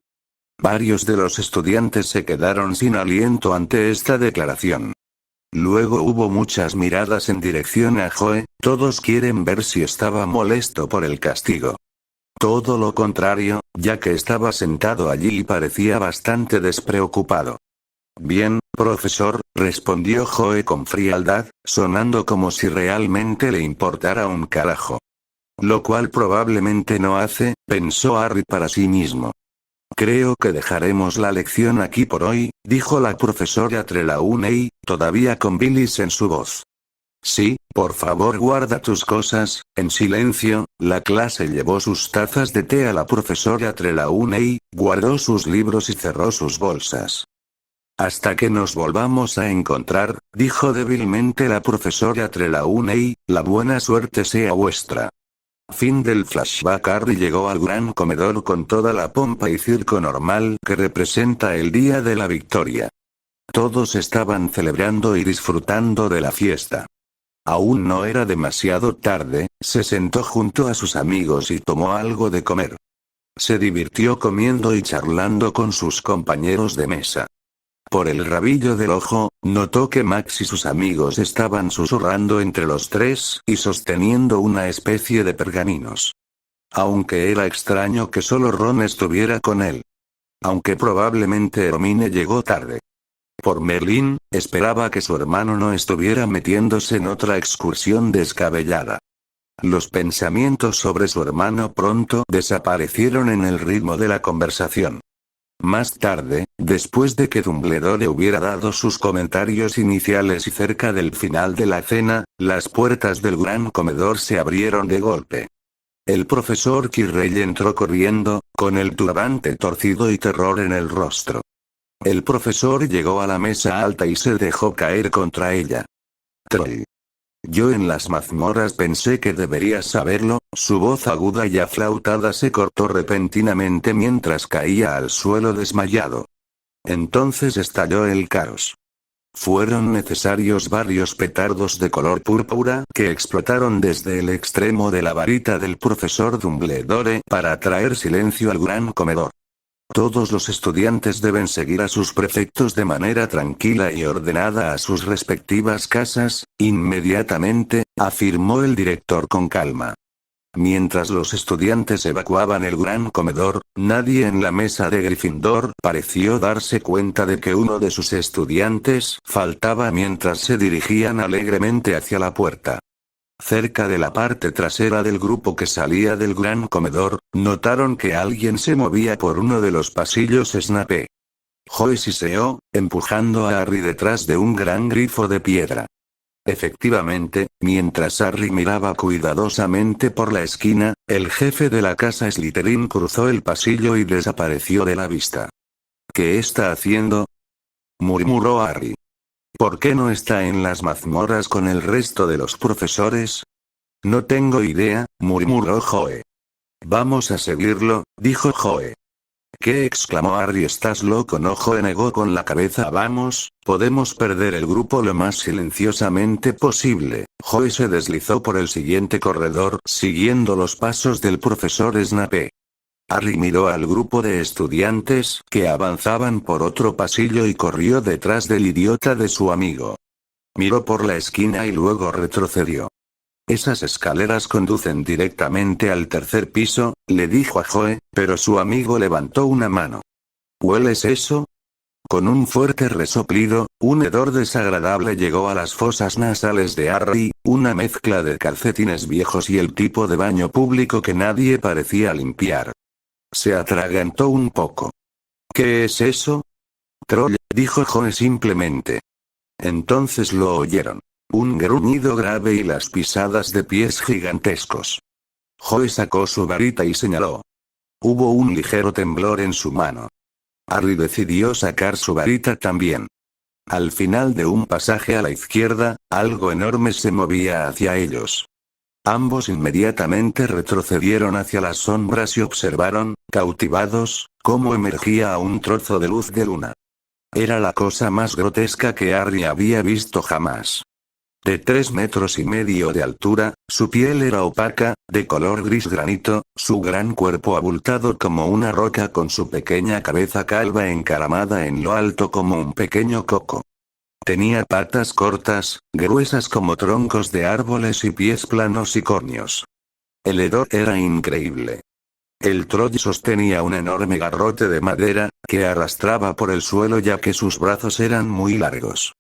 Varios de los estudiantes se quedaron sin aliento ante esta declaración. Luego hubo muchas miradas en dirección a Joe, todos quieren ver si estaba molesto por el castigo. Todo lo contrario, ya que estaba sentado allí y parecía bastante despreocupado. Bien, profesor, respondió Joe con frialdad, sonando como si realmente le importara un carajo. Lo cual probablemente no hace, pensó Harry para sí mismo. Creo que dejaremos la lección aquí por hoy, dijo la profesora Trelawney, todavía con bilis en su voz. Sí, por favor guarda tus cosas. En silencio, la clase llevó sus tazas de té a la profesora Trelawney, guardó sus libros y cerró sus bolsas. Hasta que nos volvamos a encontrar, dijo débilmente la profesora Trelawney, la buena suerte sea vuestra. Fin del flashback. Harry llegó al gran comedor con toda la pompa y circo normal que representa el día de la victoria. Todos estaban celebrando y disfrutando de la fiesta. Aún no era demasiado tarde, se sentó junto a sus amigos y tomó algo de comer. Se divirtió comiendo y charlando con sus compañeros de mesa. Por el rabillo del ojo, notó que Max y sus amigos estaban susurrando entre los tres y sosteniendo una especie de pergaminos. Aunque era extraño que solo Ron estuviera con él. Aunque probablemente Hermione llegó tarde. Por Merlín, esperaba que su hermano no estuviera metiéndose en otra excursión descabellada. Los pensamientos sobre su hermano pronto desaparecieron en el ritmo de la conversación. Más tarde, después de que Dumbledore hubiera dado sus comentarios iniciales y cerca del final de la cena, las puertas del gran comedor se abrieron de golpe. El profesor Quirrell entró corriendo, con el turbante torcido y terror en el rostro. El profesor llegó a la mesa alta y se dejó caer contra ella. Troll. Yo en las mazmorras pensé que deberías saberlo. Su voz aguda y aflautada se cortó repentinamente mientras caía al suelo desmayado. Entonces estalló el caos. Fueron necesarios varios petardos de color púrpura que explotaron desde el extremo de la varita del profesor Dumbledore para traer silencio al gran comedor. Todos los estudiantes deben seguir a sus prefectos de manera tranquila y ordenada a sus respectivas casas, inmediatamente, afirmó el director con calma. Mientras los estudiantes evacuaban el gran comedor, nadie en la mesa de Gryffindor pareció darse cuenta de que uno de sus estudiantes faltaba mientras se dirigían alegremente hacia la puerta. Cerca de la parte trasera del grupo que salía del gran comedor, notaron que alguien se movía por uno de los pasillos Snape. Joe siseó, empujando a Harry detrás de un gran grifo de piedra. Efectivamente, mientras Harry miraba cuidadosamente por la esquina, el jefe de la casa Slytherin cruzó el pasillo y desapareció de la vista. ¿Qué está haciendo?, murmuró Harry. ¿Por qué no está en las mazmorras con el resto de los profesores? No tengo idea, murmuró Joe. Vamos a seguirlo, dijo Joe. ¿Qué?, exclamó Harry. ¿Estás loco? No. Joe negó con la cabeza. Vamos, podemos perder el grupo lo más silenciosamente posible. Joe se deslizó por el siguiente corredor, siguiendo los pasos del profesor Snape. Harry miró al grupo de estudiantes que avanzaban por otro pasillo y corrió detrás del idiota de su amigo. Miró por la esquina y luego retrocedió. Esas escaleras conducen directamente al tercer piso, le dijo a Joe, pero su amigo levantó una mano. ¿Hueles eso? Con un fuerte resoplido, un hedor desagradable llegó a las fosas nasales de Harry, una mezcla de calcetines viejos y el tipo de baño público que nadie parecía limpiar. Se atragantó un poco. ¿Qué es eso? Troll, dijo Joe simplemente. Entonces lo oyeron. Un gruñido grave y las pisadas de pies gigantescos. Joe sacó su varita y señaló. Hubo un ligero temblor en su mano. Harry decidió sacar su varita también. Al final de un pasaje a la izquierda, algo enorme se movía hacia ellos. Ambos inmediatamente retrocedieron hacia las sombras y observaron, cautivados, cómo emergía a un trozo de luz de luna. Era la cosa más grotesca que Harry había visto jamás. De 3,5 metros de altura, su piel era opaca, de color gris granito, su gran cuerpo abultado como una roca con su pequeña cabeza calva encaramada en lo alto como un pequeño coco. Tenía patas cortas, gruesas como troncos de árboles y pies planos y córneos. El hedor era increíble. El troll sostenía un enorme garrote de madera, que arrastraba por el suelo ya que sus brazos eran muy largos.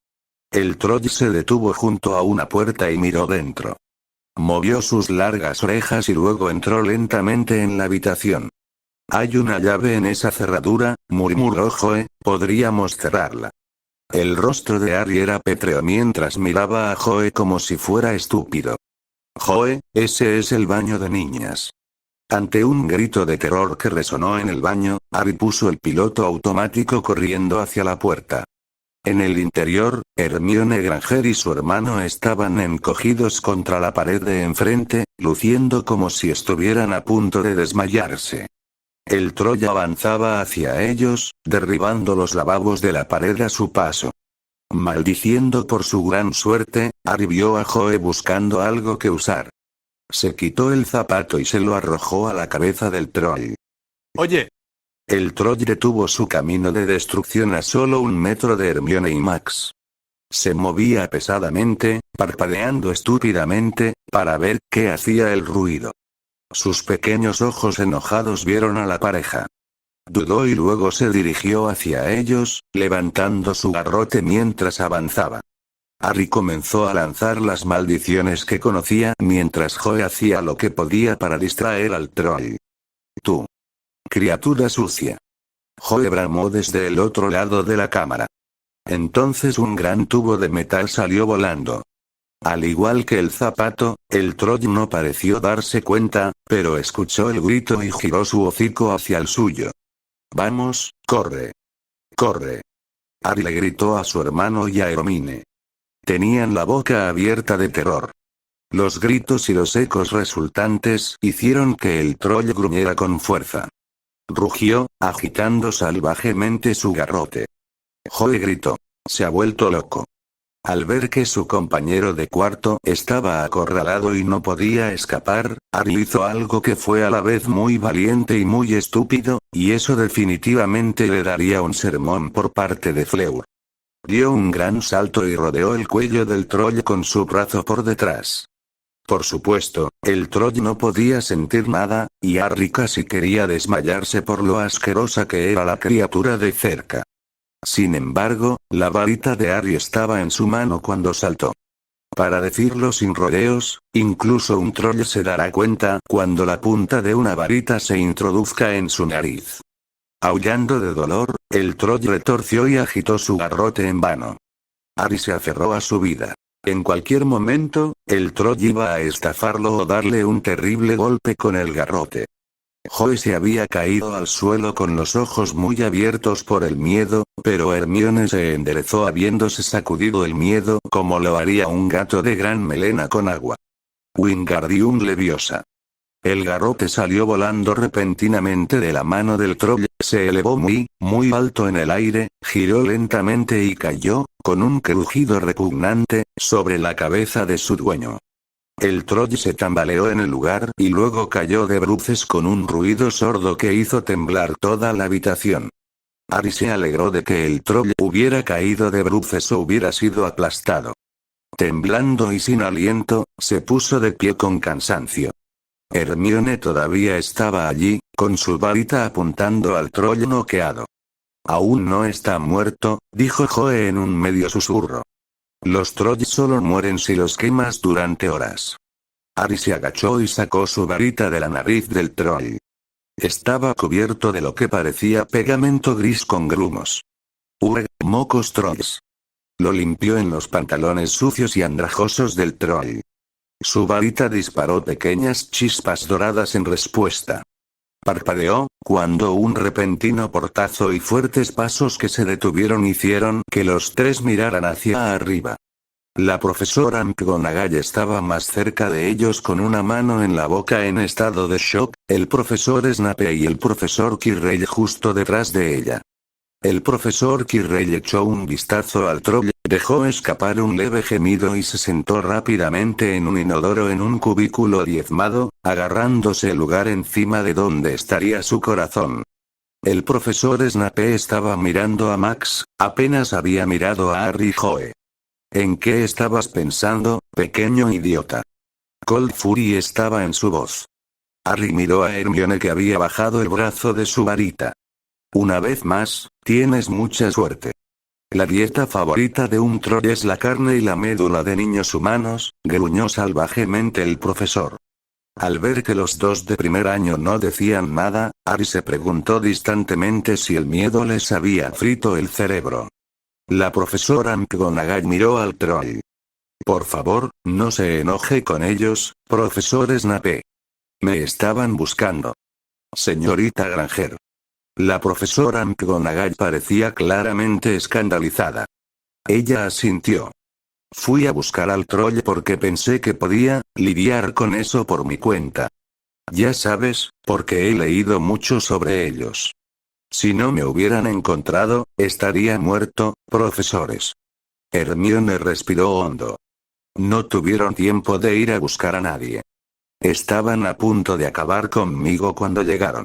El troll se detuvo junto a una puerta y miró dentro. Movió sus largas orejas y luego entró lentamente en la habitación. «Hay una llave en esa cerradura», murmuró Joe, «podríamos cerrarla». El rostro de Harry era pétreo mientras miraba a Joe como si fuera estúpido. «Joe, ese es el baño de niñas». Ante un grito de terror que resonó en el baño, Harry puso el piloto automático corriendo hacia la puerta. En el interior, Hermione Granger y su hermano estaban encogidos contra la pared de enfrente, luciendo como si estuvieran a punto de desmayarse. El troll avanzaba hacia ellos, derribando los lavabos de la pared a su paso. Maldiciendo por su gran suerte, Harry vio a Joe buscando algo que usar. Se quitó el zapato y se lo arrojó a la cabeza del troll. Oye. El troll detuvo su camino de destrucción a solo 1 metro de Hermione y Max. Se movía pesadamente, parpadeando estúpidamente, para ver qué hacía el ruido. Sus pequeños ojos enojados vieron a la pareja. Dudó y luego se dirigió hacia ellos, levantando su garrote mientras avanzaba. Harry comenzó a lanzar las maldiciones que conocía mientras Joe hacía lo que podía para distraer al troll. «Tú. Criatura sucia». Joe bramó desde el otro lado de la cámara. Entonces un gran tubo de metal salió volando. Al igual que el zapato, el troll no pareció darse cuenta, pero escuchó el grito y giró su hocico hacia el suyo. «Vamos, corre. Corre». Harry le gritó a su hermano y a Hermione. Tenían la boca abierta de terror. Los gritos y los ecos resultantes hicieron que el troll gruñera con fuerza. Rugió, agitando salvajemente su garrote. Joe gritó. «Se ha vuelto loco». Al ver que su compañero de cuarto estaba acorralado y no podía escapar, Harry hizo algo que fue a la vez muy valiente y muy estúpido, y eso definitivamente le daría un sermón por parte de Fleur. Dio un gran salto y rodeó el cuello del troll con su brazo por detrás. Por supuesto, el troll no podía sentir nada, y Harry casi quería desmayarse por lo asquerosa que era la criatura de cerca. Sin embargo, la varita de Harry estaba en su mano cuando saltó. Para decirlo sin rodeos, incluso un troll se dará cuenta cuando la punta de una varita se introduzca en su nariz. Aullando de dolor, el troll retorció y agitó su garrote en vano. Harry se aferró a su vida. En cualquier momento, el troll iba a estafarlo o darle un terrible golpe con el garrote. Joe se había caído al suelo con los ojos muy abiertos por el miedo, pero Hermione se enderezó habiéndose sacudido el miedo como lo haría un gato de gran melena con agua. Wingardium Leviosa. El garrote salió volando repentinamente de la mano del troll, se elevó muy, muy alto en el aire, giró lentamente y cayó, con un crujido repugnante, sobre la cabeza de su dueño. El troll se tambaleó en el lugar y luego cayó de bruces con un ruido sordo que hizo temblar toda la habitación. Harry se alegró de que el troll hubiera caído de bruces o hubiera sido aplastado. Temblando y sin aliento, se puso de pie con cansancio. Hermione todavía estaba allí, con su varita apuntando al troll noqueado. «Aún no está muerto», dijo Joe en un medio susurro. «Los trolls solo mueren si los quemas durante horas». Harry se agachó y sacó su varita de la nariz del troll. Estaba cubierto de lo que parecía pegamento gris con grumos. Mocos trolls. Lo limpió en los pantalones sucios y andrajosos del troll. Su varita disparó pequeñas chispas doradas en respuesta. Parpadeó, cuando un repentino portazo y fuertes pasos que se detuvieron hicieron que los tres miraran hacia arriba. La profesora McGonagall estaba más cerca de ellos con una mano en la boca en estado de shock, el profesor Snape y el profesor Quirrell justo detrás de ella. El profesor Quirrell echó un vistazo al troll, dejó escapar un leve gemido y se sentó rápidamente en un inodoro en un cubículo diezmado, agarrándose el lugar encima de donde estaría su corazón. El profesor Snape estaba mirando a Max, apenas había mirado a Harry y Joe. «¿En qué estabas pensando, pequeño idiota?» Cold Fury estaba en su voz. Harry miró a Hermione que había bajado el brazo de su varita. «Una vez más, tienes mucha suerte. La dieta favorita de un troll es la carne y la médula de niños humanos», gruñó salvajemente el profesor. Al ver que los dos de primer año no decían nada, Harry se preguntó distantemente si el miedo les había frito el cerebro. La profesora McGonagall miró al troll. «Por favor, no se enoje con ellos, profesor Snape. Me estaban buscando. Señorita Granger». La profesora McGonagall parecía claramente escandalizada. Ella asintió. «Fui a buscar al troll porque pensé que podía lidiar con eso por mi cuenta. Ya sabes, porque he leído mucho sobre ellos. Si no me hubieran encontrado, estaría muerto, profesores». Hermione respiró hondo. No tuvieron tiempo de ir a buscar a nadie. Estaban a punto de acabar conmigo cuando llegaron.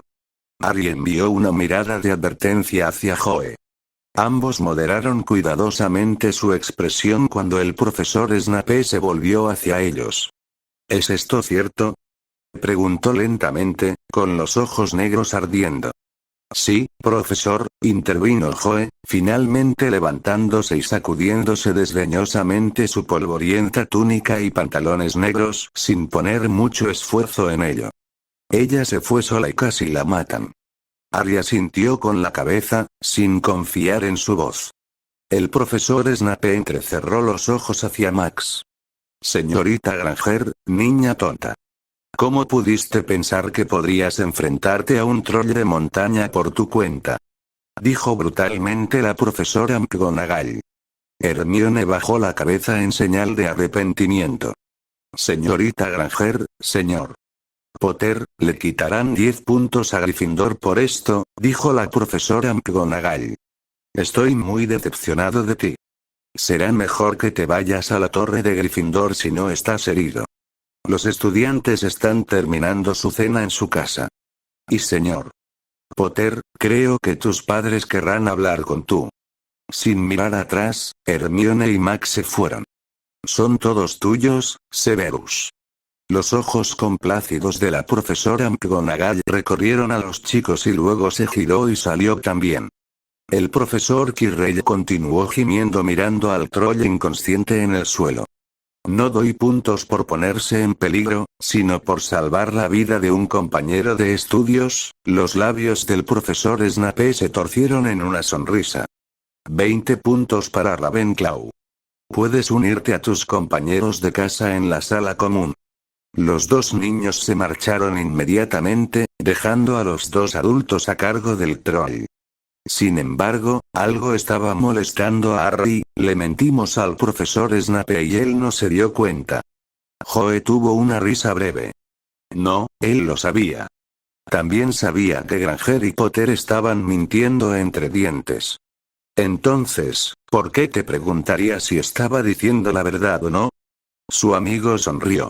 Harry envió una mirada de advertencia hacia Joe. Ambos moderaron cuidadosamente su expresión cuando el profesor Snape se volvió hacia ellos. «¿Es esto cierto? Preguntó lentamente, con los ojos negros ardiendo. Sí, profesor, intervino Joe, finalmente levantándose y sacudiéndose desdeñosamente su polvorienta túnica y pantalones negros, sin poner mucho esfuerzo en ello. Ella se fue sola y casi la matan. Harry asintió con la cabeza, sin confiar en su voz. El profesor Snape entrecerró los ojos hacia Max. Señorita Granger, niña tonta. ¿Cómo pudiste pensar que podrías enfrentarte a un troll de montaña por tu cuenta? Dijo brutalmente la profesora McGonagall. Hermione bajó la cabeza en señal de arrepentimiento. Señorita Granger, señor Potter, le quitarán 10 puntos a Gryffindor por esto, dijo la profesora McGonagall. Estoy muy decepcionado de ti. Será mejor que te vayas a la torre de Gryffindor si no estás herido. Los estudiantes están terminando su cena en su casa. Y señor Potter, creo que tus padres querrán hablar con tú. Sin mirar atrás, Hermione y Max se fueron. Son todos tuyos, Severus. Los ojos complácidos de la profesora McGonagall recorrieron a los chicos y luego se giró y salió también. El profesor Quirrell continuó gimiendo mirando al troll inconsciente en el suelo. No doy puntos por ponerse en peligro, sino por salvar la vida de un compañero de estudios. Los labios del profesor Snape se torcieron en una sonrisa. 20 puntos para Ravenclaw. Puedes unirte a tus compañeros de casa en la sala común. Los dos niños se marcharon inmediatamente, dejando a los dos adultos a cargo del troll. Sin embargo, algo estaba molestando a Harry, le mentimos al profesor Snape y él no se dio cuenta. Joe tuvo una risa breve. No, él lo sabía. También sabía que Granger y Potter estaban mintiendo entre dientes. Entonces, ¿por qué te preguntaría si estaba diciendo la verdad o no? Su amigo sonrió.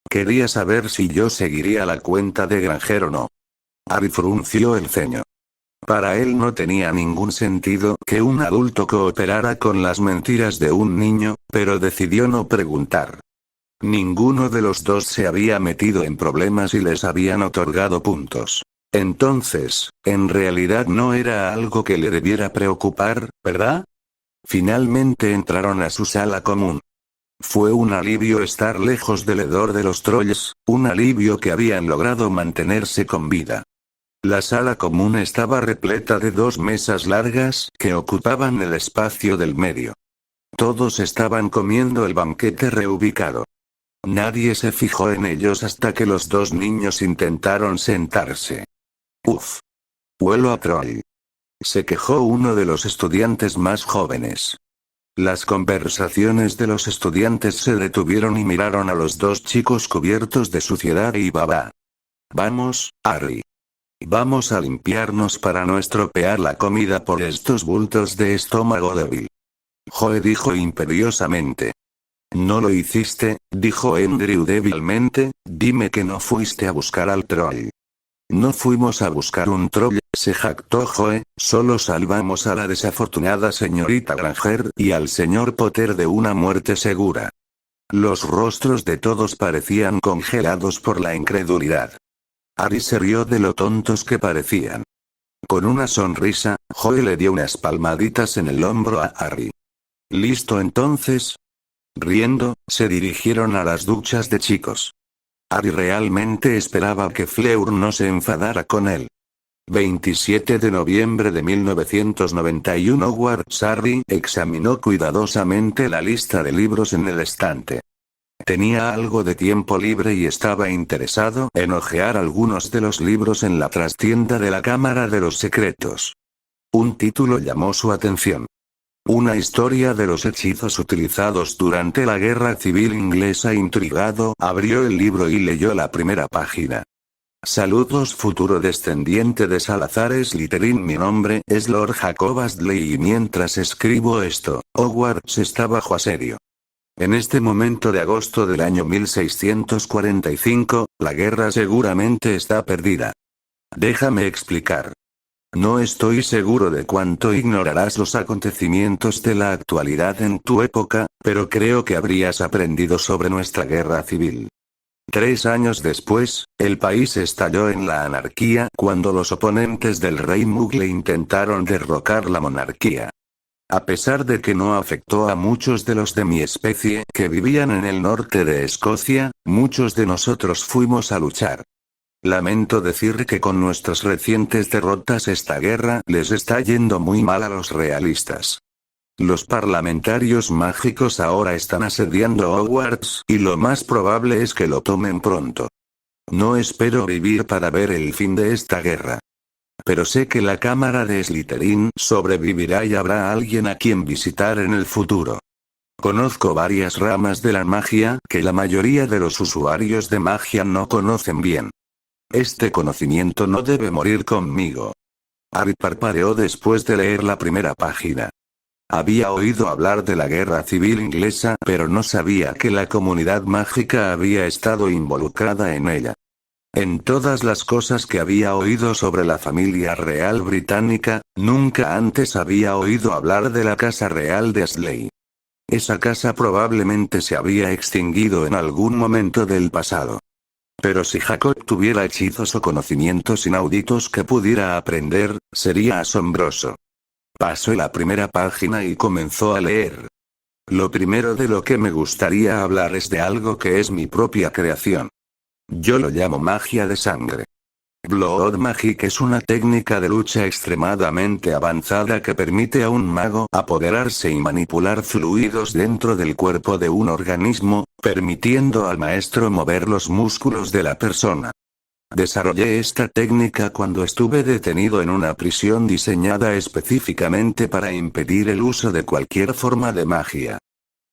Quería saber si yo seguiría la cuenta de Granger o no. Harry frunció el ceño. Para él no tenía ningún sentido que un adulto cooperara con las mentiras de un niño, pero decidió no preguntar. Ninguno de los dos se había metido en problemas y les habían otorgado puntos. Entonces, en realidad no era algo que le debiera preocupar, ¿verdad? Finalmente entraron a su sala común. Fue un alivio estar lejos del hedor de los trolls, un alivio que habían logrado mantenerse con vida. La sala común estaba repleta de 2 mesas largas que ocupaban el espacio del medio. Todos estaban comiendo el banquete reubicado. Nadie se fijó en ellos hasta que los dos niños intentaron sentarse. Uf. Huelo a troll. Se quejó uno de los estudiantes más jóvenes. Las conversaciones de los estudiantes se detuvieron y miraron a los dos chicos cubiertos de suciedad y baba. Vamos, Harry. Vamos a limpiarnos para no estropear la comida por estos bultos de estómago débil. Joe dijo imperiosamente. No lo hiciste, dijo Andrew débilmente, dime que no fuiste a buscar al troll. No fuimos a buscar un troll, se jactó Joe, solo salvamos a la desafortunada señorita Granger y al señor Potter de una muerte segura. Los rostros de todos parecían congelados por la incredulidad. Harry se rió de lo tontos que parecían. Con una sonrisa, Joe le dio unas palmaditas en el hombro a Harry. ¿Listo entonces? Riendo, se dirigieron a las duchas de chicos. Harry realmente esperaba que Fleur no se enfadara con él. 27 de noviembre de 1991 Hogwarts. Harry examinó cuidadosamente la lista de libros en el estante. Tenía algo de tiempo libre y estaba interesado en hojear algunos de los libros en la trastienda de la Cámara de los Secretos. Un título llamó su atención. Una historia de los hechizos utilizados durante la Guerra Civil Inglesa. Intrigado, abrió el libro y leyó la primera página. Saludos futuro descendiente de Salazar Slytherin. Mi nombre es Lord Jacob Astley y mientras escribo esto, Hogwarts está bajo asedio. En este momento de agosto del año 1645, la guerra seguramente está perdida. Déjame explicar. No estoy seguro de cuánto ignorarás los acontecimientos de la actualidad en tu época, pero creo que habrías aprendido sobre nuestra guerra civil. 3 años después, el país estalló en la anarquía cuando los oponentes del rey Mugle intentaron derrocar la monarquía. A pesar de que no afectó a muchos de los de mi especie que vivían en el norte de Escocia, muchos de nosotros fuimos a luchar. Lamento decir que con nuestras recientes derrotas esta guerra les está yendo muy mal a los realistas. Los parlamentarios mágicos ahora están asediando Hogwarts y lo más probable es que lo tomen pronto. No espero vivir para ver el fin de esta guerra. Pero sé que la Cámara de Slytherin sobrevivirá y habrá alguien a quien visitar en el futuro. Conozco varias ramas de la magia que la mayoría de los usuarios de magia no conocen bien. Este conocimiento no debe morir conmigo. Harry parpadeó después de leer la primera página. Había oído hablar de la guerra civil inglesa, pero no sabía que la comunidad mágica había estado involucrada en ella. En todas las cosas que había oído sobre la familia real británica, nunca antes había oído hablar de la casa real de Ashley. Esa casa probablemente se había extinguido en algún momento del pasado. Pero si Jacob tuviera hechizos o conocimientos inauditos que pudiera aprender, sería asombroso. Pasó la primera página y comenzó a leer. Lo primero de lo que me gustaría hablar es de algo que es mi propia creación. Yo lo llamo magia de sangre. Blood Magic es una técnica de lucha extremadamente avanzada que permite a un mago apoderarse y manipular fluidos dentro del cuerpo de un organismo, permitiendo al maestro mover los músculos de la persona. Desarrollé esta técnica cuando estuve detenido en una prisión diseñada específicamente para impedir el uso de cualquier forma de magia.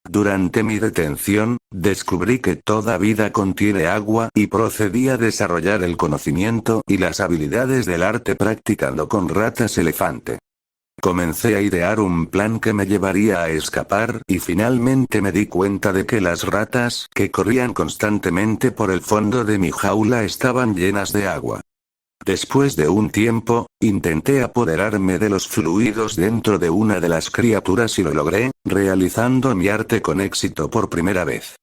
Durante mi detención, descubrí que toda vida contiene agua y procedí a desarrollar el conocimiento y las habilidades del arte practicando con ratas elefante. Comencé a idear un plan que me llevaría a escapar y finalmente me di cuenta de que las ratas que corrían constantemente por el fondo de mi jaula estaban llenas de agua. Después de un tiempo, intenté apoderarme de los fluidos dentro de una de las criaturas y lo logré, realizando mi arte con éxito por primera vez.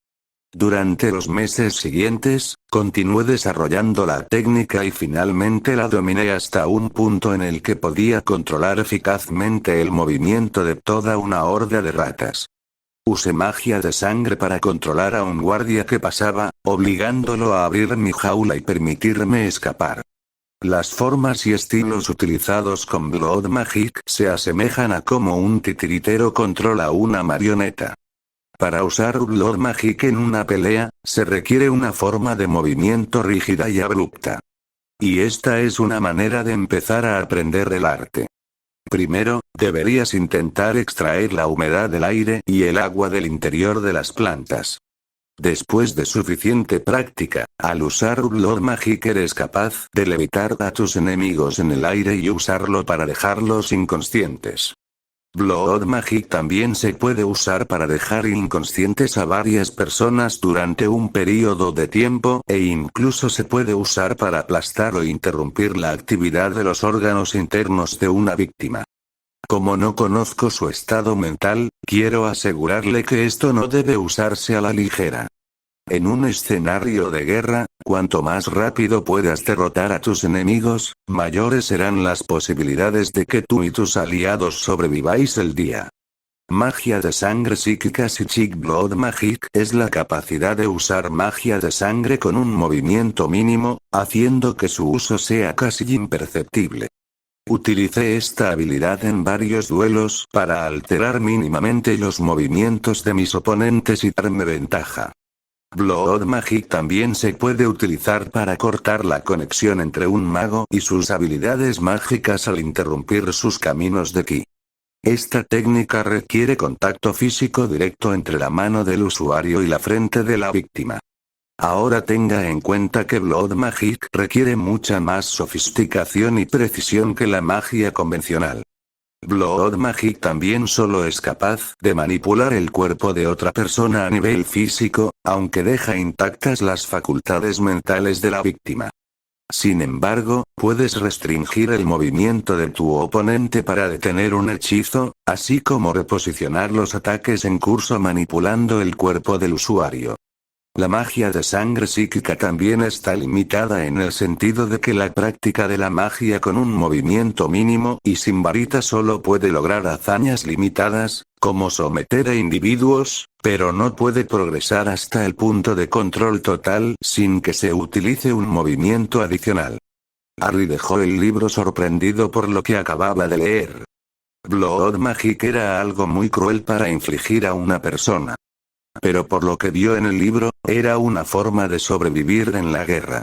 Durante los meses siguientes, continué desarrollando la técnica y finalmente la dominé hasta un punto en el que podía controlar eficazmente el movimiento de toda una horda de ratas. Usé magia de sangre para controlar a un guardia que pasaba, obligándolo a abrir mi jaula y permitirme escapar. Las formas y estilos utilizados con Blood Magic se asemejan a cómo un titiritero controla una marioneta. Para usar Blood Magic en una pelea, se requiere una forma de movimiento rígida y abrupta. Y esta es una manera de empezar a aprender el arte. Primero, deberías intentar extraer la humedad del aire y el agua del interior de las plantas. Después de suficiente práctica, al usar Blood Magic eres capaz de levitar a tus enemigos en el aire y usarlo para dejarlos inconscientes. Blood Magic también se puede usar para dejar inconscientes a varias personas durante un periodo de tiempo, e incluso se puede usar para aplastar o interrumpir la actividad de los órganos internos de una víctima. Como no conozco su estado mental, quiero asegurarle que esto no debe usarse a la ligera. En un escenario de guerra, cuanto más rápido puedas derrotar a tus enemigos, mayores serán las posibilidades de que tú y tus aliados sobreviváis el día. Magia de sangre psíquica. Psychic Blood Magic es la capacidad de usar magia de sangre con un movimiento mínimo, haciendo que su uso sea casi imperceptible. Utilicé esta habilidad en varios duelos para alterar mínimamente los movimientos de mis oponentes y darme ventaja. Blood Magic también se puede utilizar para cortar la conexión entre un mago y sus habilidades mágicas al interrumpir sus caminos de ki. Esta técnica requiere contacto físico directo entre la mano del usuario y la frente de la víctima. Ahora tenga en cuenta que Blood Magic requiere mucha más sofisticación y precisión que la magia convencional. Blood Magic también solo es capaz de manipular el cuerpo de otra persona a nivel físico, aunque deja intactas las facultades mentales de la víctima. Sin embargo, puedes restringir el movimiento de tu oponente para detener un hechizo, así como reposicionar los ataques en curso manipulando el cuerpo del usuario. La magia de sangre psíquica también está limitada en el sentido de que la práctica de la magia con un movimiento mínimo y sin varita solo puede lograr hazañas limitadas, como someter a individuos, pero no puede progresar hasta el punto de control total sin que se utilice un movimiento adicional. Harry dejó el libro sorprendido por lo que acababa de leer. Blood Magic era algo muy cruel para infligir a una persona. Pero por lo que vio en el libro, era una forma de sobrevivir en la guerra.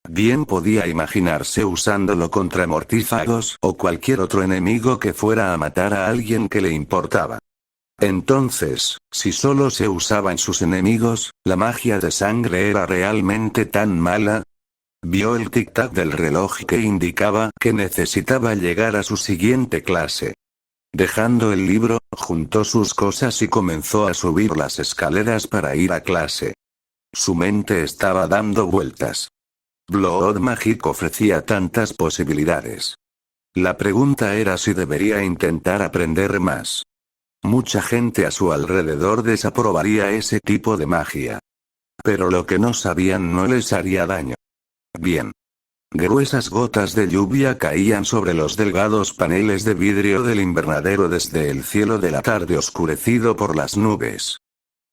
Bien podía imaginarse usándolo contra mortífagos o cualquier otro enemigo que fuera a matar a alguien que le importaba. Entonces, si solo se usaba en sus enemigos, ¿la magia de sangre era realmente tan mala? Vio el tic-tac del reloj que indicaba que necesitaba llegar a su siguiente clase. Dejando el libro, juntó sus cosas y comenzó a subir las escaleras para ir a clase. Su mente estaba dando vueltas. Blood Magic ofrecía tantas posibilidades. La pregunta era si debería intentar aprender más. Mucha gente a su alrededor desaprobaría ese tipo de magia. Pero lo que no sabían no les haría daño. Bien. Gruesas gotas de lluvia caían sobre los delgados paneles de vidrio del invernadero desde el cielo de la tarde oscurecido por las nubes.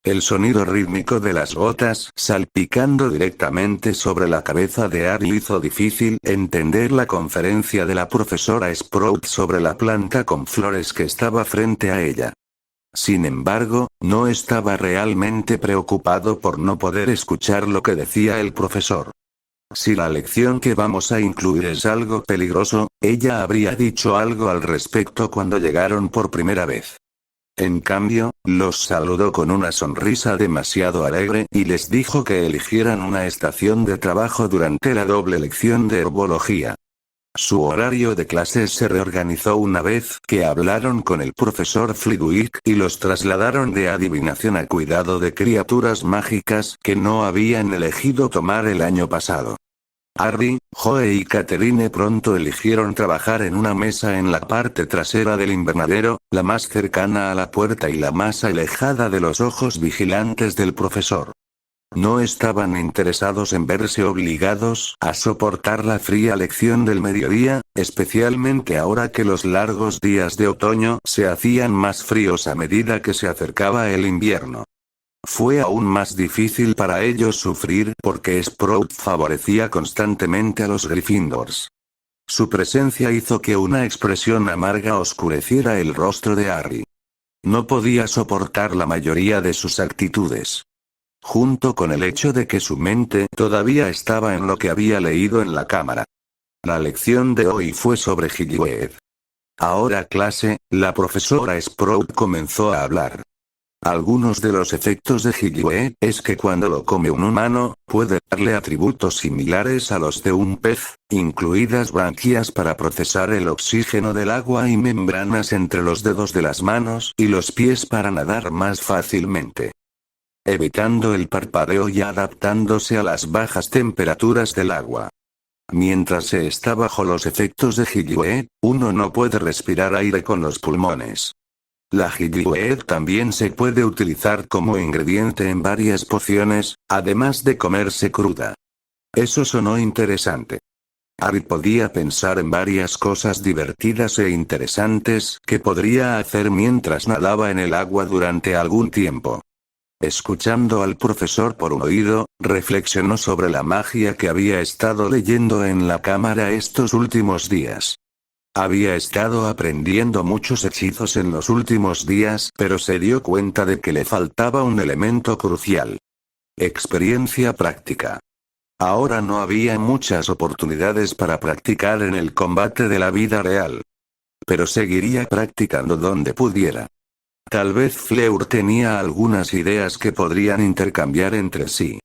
El sonido rítmico de las gotas salpicando directamente sobre la cabeza de Harry hizo difícil entender la conferencia de la profesora Sprout sobre la planta con flores que estaba frente a ella. Sin embargo, no estaba realmente preocupado por no poder escuchar lo que decía el profesor. Si la lección que vamos a incluir es algo peligroso, ella habría dicho algo al respecto cuando llegaron por primera vez. En cambio, los saludó con una sonrisa demasiado alegre y les dijo que eligieran una estación de trabajo durante la doble lección de herbología. Su horario de clases se reorganizó una vez que hablaron con el profesor Flitwick y los trasladaron de adivinación a cuidado de criaturas mágicas que no habían elegido tomar el año pasado. Harry, Joe y Catherine pronto eligieron trabajar en una mesa en la parte trasera del invernadero, la más cercana a la puerta y la más alejada de los ojos vigilantes del profesor. No estaban interesados en verse obligados a soportar la fría lección del mediodía, especialmente ahora que los largos días de otoño se hacían más fríos a medida que se acercaba el invierno. Fue aún más difícil para ellos sufrir porque Sprout favorecía constantemente a los Gryffindors. Su presencia hizo que una expresión amarga oscureciera el rostro de Harry. No podía soportar la mayoría de sus actitudes. Junto con el hecho de que su mente todavía estaba en lo que había leído en la cámara. La lección de hoy fue sobre Gillyweed. Ahora clase, la profesora Sprout comenzó a hablar. Algunos de los efectos de Gillyweed es que cuando lo come un humano, puede darle atributos similares a los de un pez, incluidas branquias para procesar el oxígeno del agua y membranas entre los dedos de las manos y los pies para nadar más fácilmente. Evitando el parpadeo y adaptándose a las bajas temperaturas del agua. Mientras se está bajo los efectos de Gillyweed, uno no puede respirar aire con los pulmones. La Gillyweed también se puede utilizar como ingrediente en varias pociones, además de comerse cruda. Eso sonó interesante. Harry podía pensar en varias cosas divertidas e interesantes que podría hacer mientras nadaba en el agua durante algún tiempo. Escuchando al profesor por un oído, reflexionó sobre la magia que había estado leyendo en la cámara estos últimos días. Había estado aprendiendo muchos hechizos en los últimos días, pero se dio cuenta de que le faltaba un elemento crucial. Experiencia práctica. Ahora no había muchas oportunidades para practicar en el combate de la vida real. Pero seguiría practicando donde pudiera. Tal vez Fleur tenía algunas ideas que podrían intercambiar entre sí.